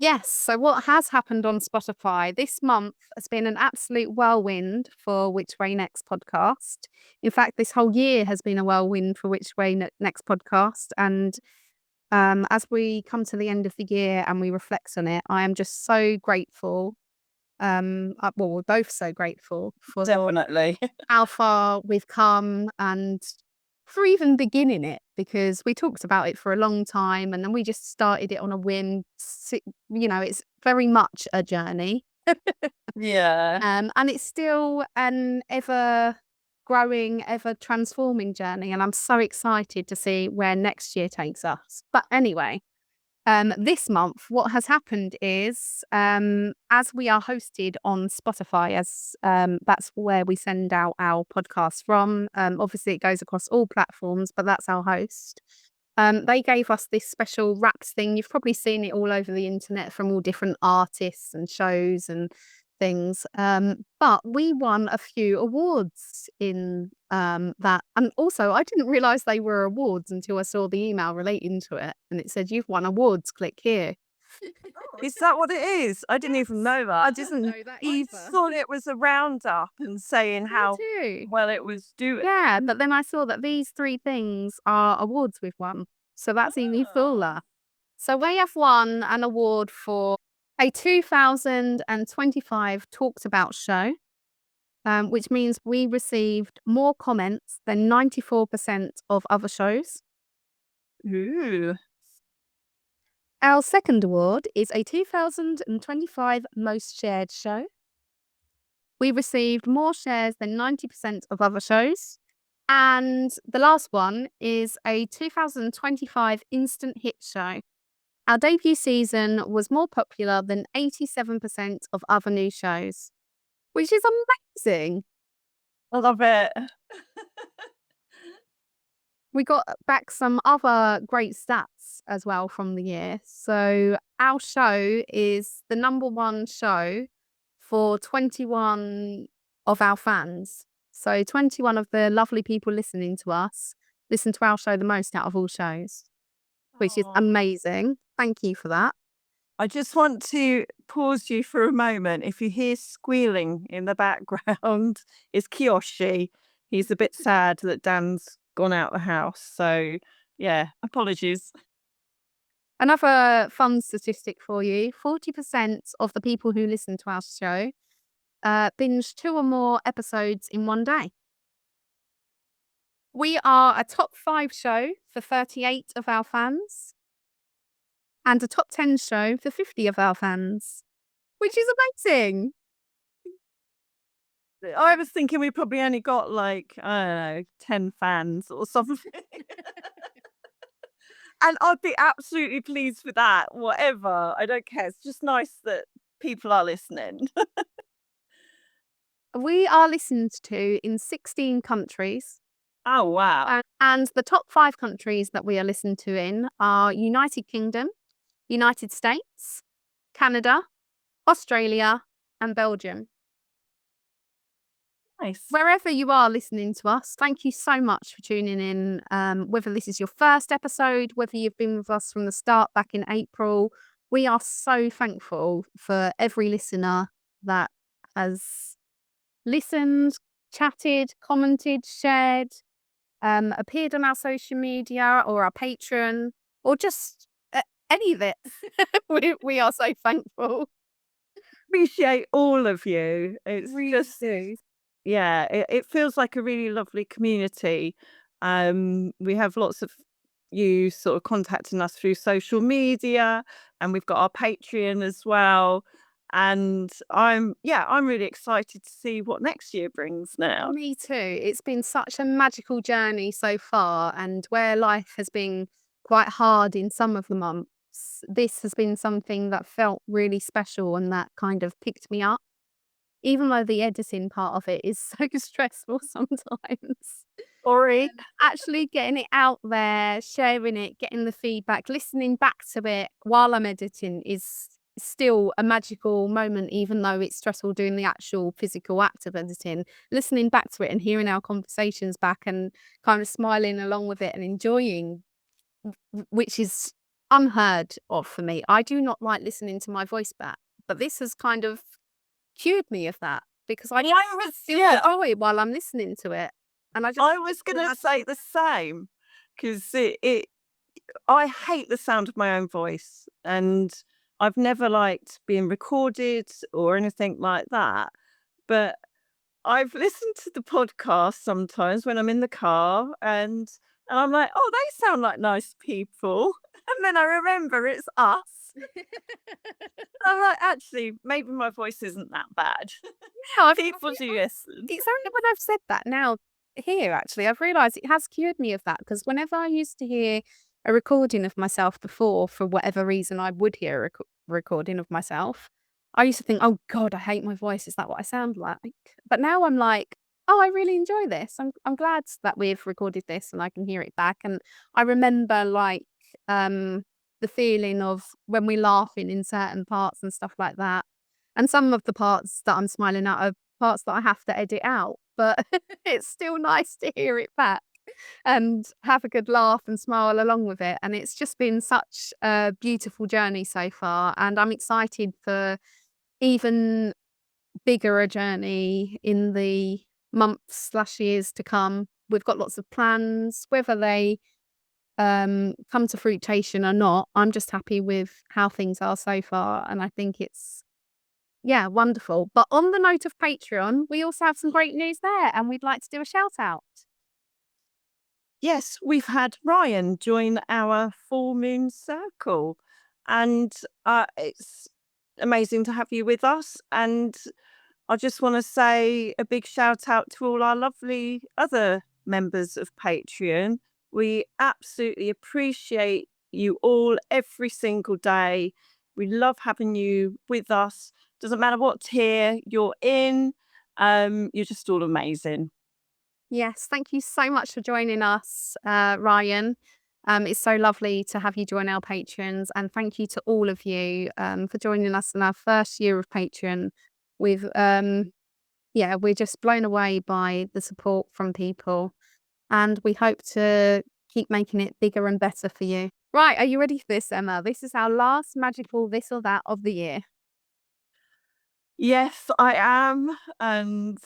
Yes. So what has happened on Spotify this month has been an absolute whirlwind for Which Way Next podcast. In fact, this whole year has been a whirlwind for Which Way Next podcast. And as we come to the end of the year and we reflect on it, I am just so grateful. Well, we're both so grateful for
Definitely.
how far we've come and for even beginning it, because we talked about it for a long time and then we just started it on a whim. It's very much a journey.
Yeah.
And it's still an ever growing, ever transforming journey. And I'm so excited to see where next year takes us. But anyway, this month, what has happened is, as we are hosted on Spotify, as that's where we send out our podcast from. Obviously, it goes across all platforms, but that's our host. They gave us this special wrapped thing. You've probably seen it all over the internet from all different artists and shows and things. But we won a few awards in that. And also, I didn't realise they were awards until I saw the email relating to it. And it said, "You've won awards, click here."
Is that what it is? I didn't even know that.
I didn't know that
I
either.
thought it was a roundup and saying how
too.
well it was doing.
Yeah, but then I saw that these 3 things are awards we've won. So that's even cooler. So we have won an award for a 2025 Talked About show, which means we received more comments than 94% of other shows.
Ooh.
Our second award is a 2025 Most Shared show. We received more shares than 90% of other shows. And the last one is a 2025 Instant Hit show. Our debut season was more popular than 87% of other new shows, which is amazing.
I love it.
We got back some other great stats as well from the year. So our show is the number 1 show for 21 of our fans. So 21 of the lovely people listening to us listen to our show the most out of all shows, which is amazing. Thank you for that.
I just want to pause you for a moment. If you hear squealing in the background, it's Kiyoshi. He's a bit sad that Dan's gone out the house. So, yeah, apologies.
Another fun statistic for you, 40% of the people who listen to our show binge 2 or more episodes in one day. We are a top 5 show for 38 of our fans and a top 10 show for 50 of our fans, which is amazing.
I was thinking we probably only got like, I don't know, 10 fans or something. And I'd be absolutely pleased with that, whatever. I don't care. It's just nice that people are listening.
We are listened to in 16 countries.
Oh, wow.
And the top 5 countries that we are listened to in are United Kingdom, United States, Canada, Australia, and Belgium.
Nice.
Wherever you are listening to us, thank you so much for tuning in. Whether this is your first episode, whether you've been with us from the start back in April, we are so thankful for every listener that has listened, chatted, commented, shared, appeared on our social media or our Patreon, or just any of it. we are so thankful.
Appreciate all of you. It's
Really
just,
do.
yeah, it feels like a really lovely community. We have lots of you sort of contacting us through social media, and we've got our Patreon as well. And I'm really excited to see what next year brings now.
Me too. It's been such a magical journey so far, and where life has been quite hard in some of the months, this has been something that felt really special and that kind of picked me up. even though the editing part of it is so stressful sometimes.
Sorry.
Actually getting it out there, sharing it, getting the feedback, listening back to it while I'm editing is still a magical moment, even though it's stressful doing the actual physical act of editing. Listening back to it and hearing our conversations back and kind of smiling along with it and enjoying, which is unheard of for me. I do not like listening to my voice back, but this has kind of cured me of that because I feel the joy while I'm listening to it. And
I was gonna say the same, 'cause I hate the sound of my own voice, and I've never liked being recorded or anything like that, but I've listened to the podcast sometimes when I'm in the car, and I'm like, "Oh, they sound like nice people," and then I remember it's us. I'm like, "Actually, maybe my voice isn't that bad."
Yeah,
People do listen.
it's only when I've said that now here, actually, I've realised it has cured me of that because whenever I used to hear a recording of myself before, for whatever reason, I would hear a recording of myself. I used to think, oh God, I hate my voice. Is that what I sound like? But now I'm like, oh, I really enjoy this. I'm glad that we've recorded this and I can hear it back. And I remember um the feeling of when we're laughing in certain parts and stuff like that. And some of the parts that I'm smiling at are parts that I have to edit out, but it's still nice to hear it back and have a good laugh and smile along with it. And it's just been such a beautiful journey so far. And I'm excited for even bigger a journey in the months/years to come. We've got lots of plans, whether they come to fruition or not. I'm just happy with how things are so far. And I think it's yeah, wonderful. But on the note of Patreon, we also have some great news there, and we'd like to do a shout out.
Yes, we've had Ryan join our full moon circle, and it's amazing to have you with us. And I just want to say a big shout out to all our lovely other members of Patreon. We absolutely appreciate you all every single day. We love having you with us. Doesn't matter what tier you're in, you're just all amazing.
Yes, thank you so much for joining us, Ryan. It's so lovely to have you join our patrons, and thank you to all of you for joining us in our first year of Patreon. We've yeah, we're just blown away by the support from people, and we hope to keep making it bigger and better for you. Right, are you ready for this, Emma? This is our last magical this or that of the year.
Yes, I am, and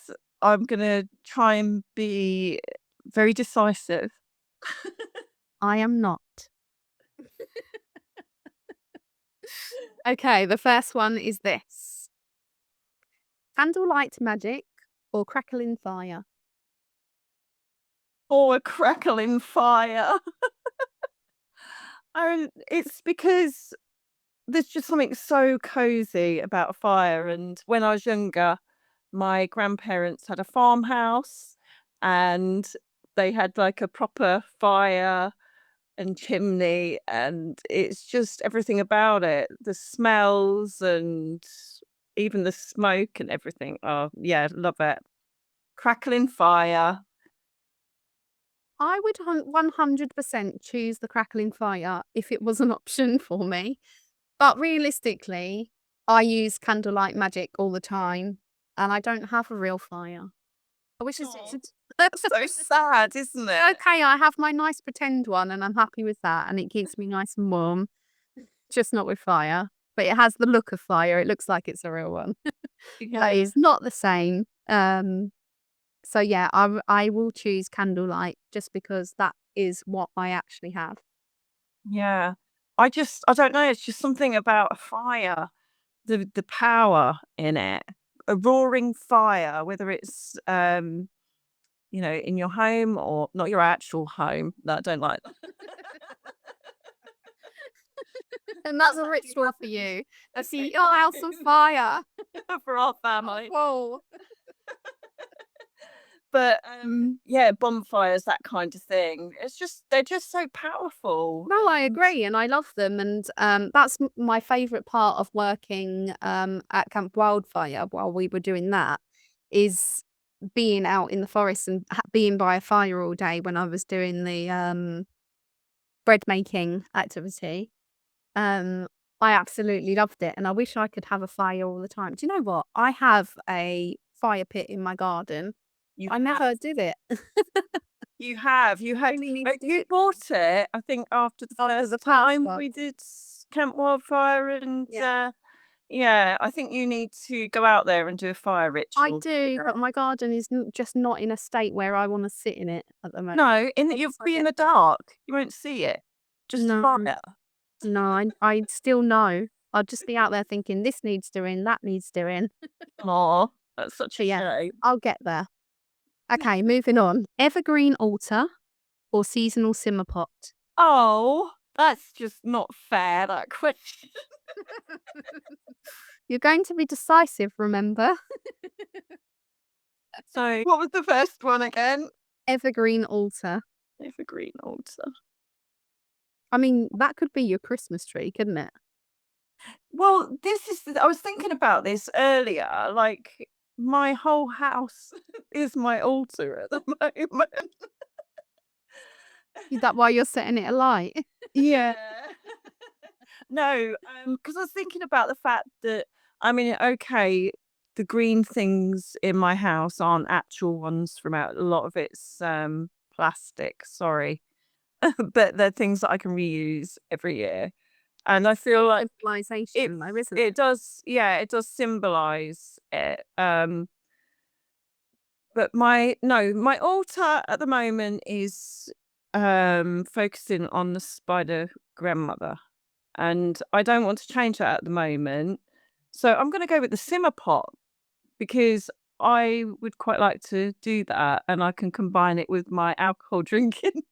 I'm gonna try and be very decisive.
I am not. Okay, the first one is this: candlelight magic or crackling fire?
Or a crackling fire. It's because there's just something so cozy about a fire, and when I was younger, my grandparents had a farmhouse, and they had, like, a proper fire and chimney, and it's just everything about it, the smells and even the smoke and everything. Oh, yeah, love it. Crackling fire.
I would 100% choose the crackling fire if it was an option for me. But realistically, I use candlelight magic all the time and I don't have a real fire. I wish I
Aw.
did.
That's so sad, isn't it?
Okay, I have my nice pretend one and I'm happy with that and it keeps me nice and warm, just not with fire. But it has the look of fire. It looks like it's a real one. That
Yeah.
is not the same. So yeah, I will choose candlelight just because that is what I actually have.
Yeah. I don't know, it's just something about a fire, the power in it. A roaring fire, whether it's, in your home or not your actual home. No, I don't like that.
And that's a ritual for you. I see your house on fire.
For our family.
Whoa.
But yeah, bonfires, that kind of thing. They're just so powerful.
No, I agree, and I love them, and that's my favourite part of working at Camp Wildfire while we were doing that, is being out in the forest and being by a fire all day when I was doing the bread making activity. I absolutely loved it, and I wish I could have a fire all the time. Do you know what? I have a fire pit in my garden. I never did it.
You have.
Really need to do
You
it.
bought it, I think, after the
After
first
the first
time
one.
we did Camp Wildfire, and
Yeah.
yeah, I think you need to go out there and do a fire
I
ritual.
do, but my garden is just not in a state where I want to sit in it at the moment.
No,
It's
you'll be
like
in the dark. You won't see it. Just
No.
fire.
No, I still know. I'll just be out there thinking this needs doing, that needs doing.
Aw, that's such
So
a
yeah,
shame.
I'll get there. Okay, moving on. Evergreen altar or seasonal simmer pot?
Oh, that's just not fair, that question.
You're going to be decisive, remember?
So, what was the first one again?
Evergreen altar.
Evergreen altar.
I mean, that could be your Christmas tree, couldn't it?
Well, I was thinking about this earlier. Like, my whole house is my altar at the moment.
Is that why you're setting it alight?
Yeah. No, because I was thinking about the fact that, I mean, okay, the green things in my house aren't actual ones from out. A lot of it's plastic. Sorry, but they're things that I can reuse every year, and I feel like
Symbolisation, though, isn't
it
it?
does. Yeah, it does symbolize it. But my altar at the moment is focusing on the spider grandmother, and I don't want to change that at the moment. So I'm going to go with the simmer pot because I would quite like to do that, and I can combine it with my alcohol drinking.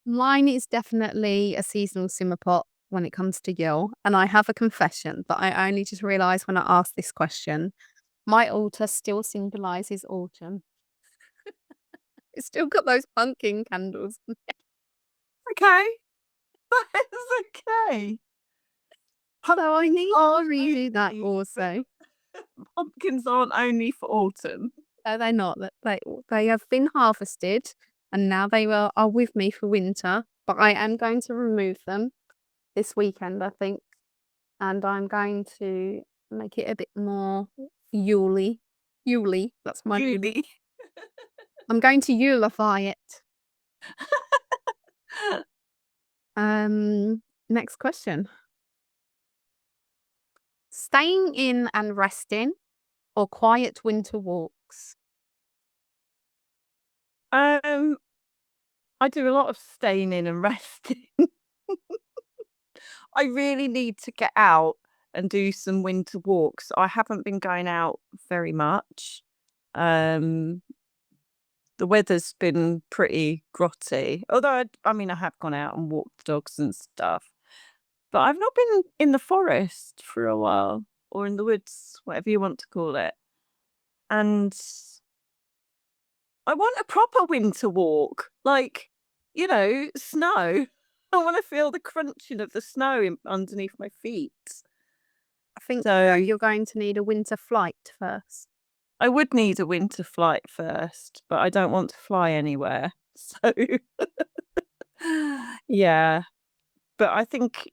Mine is definitely a seasonal simmer pot when it comes to Yule, and I have a confession that I only just realised when I asked this question. My altar still symbolises autumn. It's still got those pumpkin candles.
Okay, that's okay.
So I need to redo that
only-
also.
Pumpkins aren't only for autumn.
No, they're not. They have been harvested, and now they are with me for winter. But I am going to remove them this weekend, I think, and I'm going to make it a bit more Yule. Yule, that's my.
Julie.
I'm going to Yulify it. Next question. Staying in and resting or quiet winter walks?
I do a lot of staying in and resting. I really need to get out and do some winter walks. I haven't been going out very much. The weather's been pretty grotty. Although I mean I have gone out and walked the dogs and stuff. But I've not been in the forest for a while, or in the woods, whatever you want to call it. And I want a proper winter walk, like, snow. I want to feel the crunching of the snow underneath my feet.
I think
So
you're going to need a winter flight first.
I would need a winter flight first, but I don't want to fly anywhere. So yeah, but I think,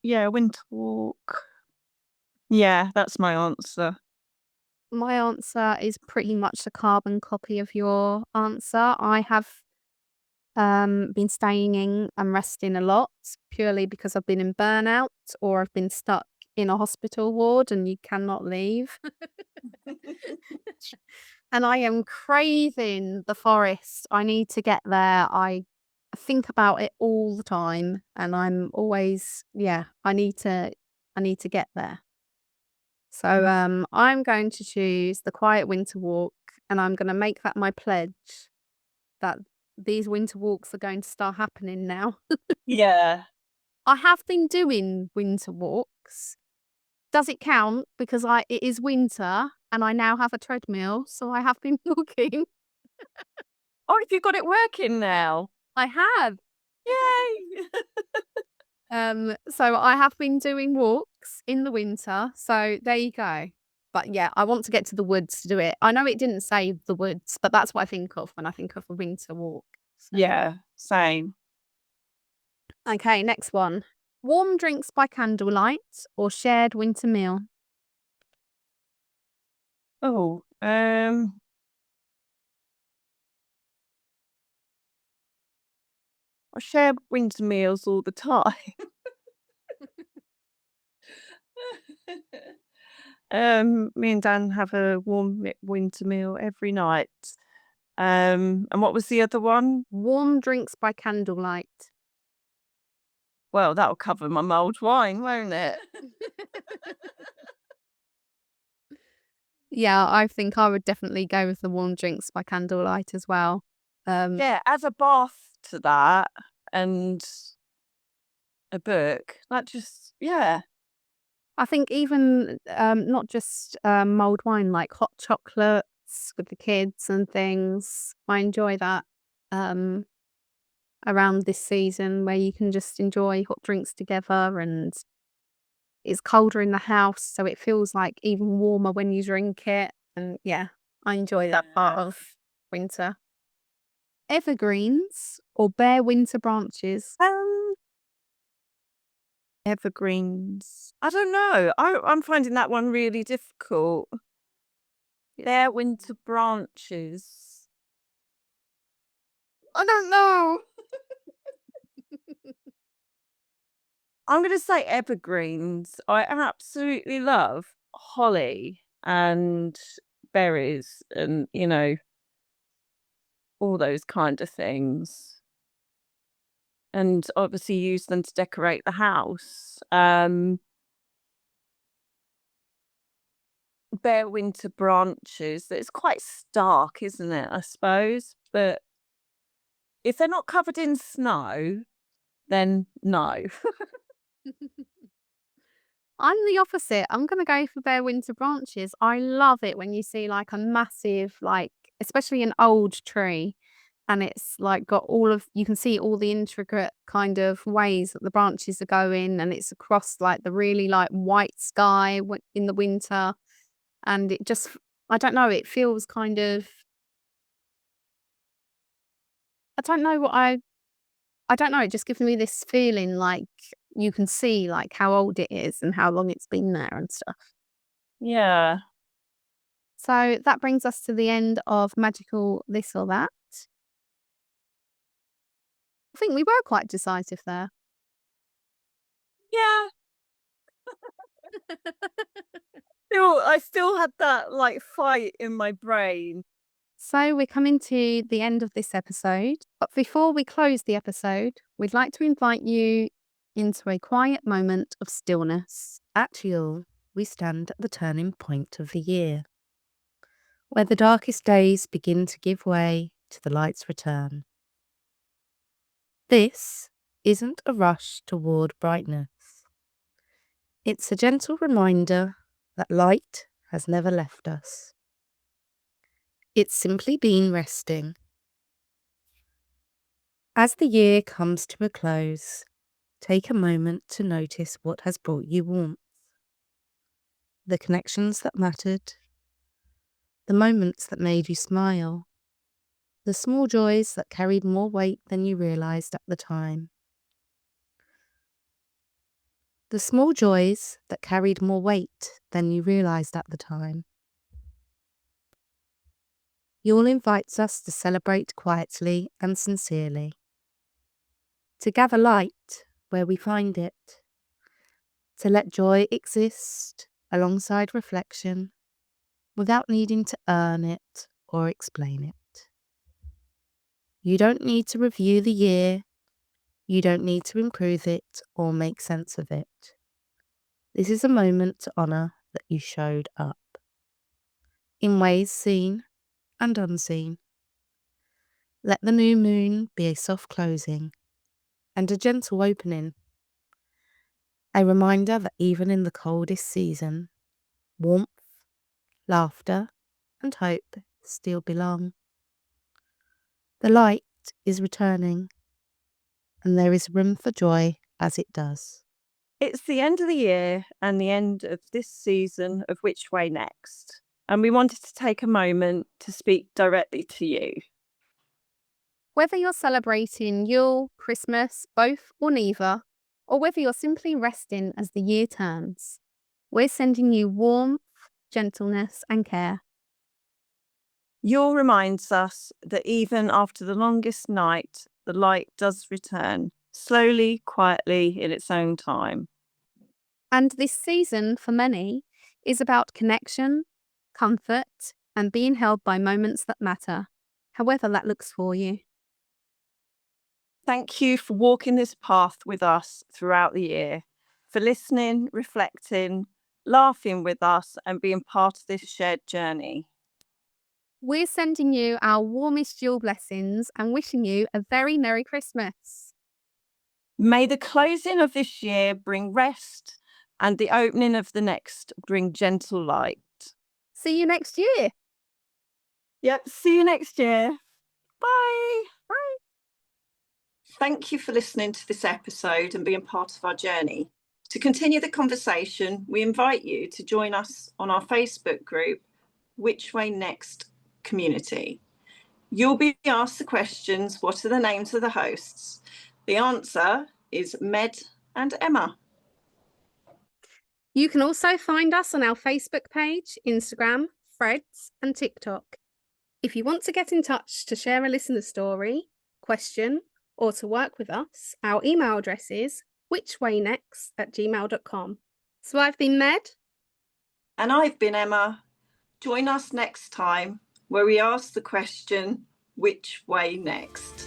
yeah, winter walk. Yeah, that's my answer.
My answer is pretty much a carbon copy of your answer. I have been staying in and resting a lot purely because I've been in burnout or I've been stuck in a hospital ward and you cannot leave. And I am craving the forest. I need to get there. I think about it all the time and I'm always, I need to get there. So I'm going to choose the quiet winter walk and I'm going to make that my pledge that these winter walks are going to start happening now.
Yeah.
I have been doing winter walks. Does it count? Because it is winter and I now have a treadmill, so I have been walking.
Oh, have you got it working now?
I have.
Yay!
So I have been doing walks in the winter, so there you go. But yeah, I want to get to the woods to do it. I know it didn't say the woods, but that's what I think of when I think of a winter walk. So.
Yeah, same.
Okay, next one. Warm drinks by candlelight or shared winter meal?
Oh, I share winter meals all the time. Me and Dan have a warm winter meal every night. And what was the other one?
Warm drinks by candlelight.
Well, that'll cover my mulled wine, won't it?
Yeah, I think I would definitely go with the warm drinks by candlelight as well.
Yeah, as a bath to that and a book, that just, yeah.
I think even not just mulled wine, like hot chocolates with the kids and things. I enjoy that around this season where you can just enjoy hot drinks together and it's colder in the house, so it feels like even warmer when you drink it. And yeah, I enjoy that part of winter. Evergreens or bare winter branches?
Evergreens. I don't know. I'm finding that one really difficult. Their winter branches. I don't know. I'm going to say evergreens. I absolutely love holly and berries and, all those kind of things. And obviously use them to decorate the house. Bare winter branches. It's quite stark, isn't it? I suppose. But if they're not covered in snow, then no.
I'm the opposite. I'm gonna go for bare winter branches. I love it when you see like a massive, like especially an old tree, and it's like got all of you can see all the intricate kind of ways that the branches are going, and it's across like the really like white sky in the winter, and it just I don't know. It feels kind of I don't know what I don't know. It just gives me this feeling like you can see like how old it is and how long it's been there and stuff.
Yeah.
So that brings us to the end of magical this or that. I think we were quite decisive there.
Yeah. I still had that like fight in my brain.
So we're coming to the end of this episode. But before we close the episode, we'd like to invite you into a quiet moment of stillness. At Yule, we stand at the turning point of the year, where the darkest days begin to give way to the light's return. This isn't a rush toward brightness. It's a gentle reminder that light has never left us. It's simply been resting. As the year comes to a close, take a moment to notice what has brought you warmth. The connections that mattered, the moments that made you smile, the small joys that carried more weight than you realized at the time. The small joys that carried more weight than you realized at the time. Yule invites us to celebrate quietly and sincerely, to gather light where we find it, to let joy exist alongside reflection without needing to earn it or explain it. You don't need to review the year, you don't need to improve it or make sense of it. This is a moment to honour that you showed up, in ways seen and unseen. Let the new moon be a soft closing and a gentle opening. A reminder that even in the coldest season, warmth, laughter, and hope still belong. The light is returning, and there is room for joy as it does.
It's the end of the year and the end of this season of Which Way Next, and we wanted to take a moment to speak directly to you.
Whether you're celebrating Yule, Christmas, both or neither, or whether you're simply resting as the year turns, we're sending you warmth, gentleness, and care.
Yule reminds us that even after the longest night, the light does return, slowly, quietly, in its own time.
And this season, for many, is about connection, comfort, and being held by moments that matter, however that looks for you.
Thank you for walking this path with us throughout the year, for listening, reflecting, laughing with us, and being part of this shared journey.
We're sending you our warmest Yule blessings and wishing you a very Merry Christmas.
May the closing of this year bring rest and the opening of the next bring gentle light.
See you next year.
Yep, see you next year. Bye.
Bye.
Thank you for listening to this episode and being part of our journey. To continue the conversation, we invite you to join us on our Facebook group, Which Way Next Community. You'll be asked the questions, what are the names of the hosts? The answer is Med and Emma.
You can also find us on our Facebook page, Instagram, Threads, and TikTok. If you want to get in touch to share a listener story, question, or to work with us, our email address is whichwaynext@gmail.com. So I've been Med.
And I've been Emma. Join us next time where we ask the question, which way next?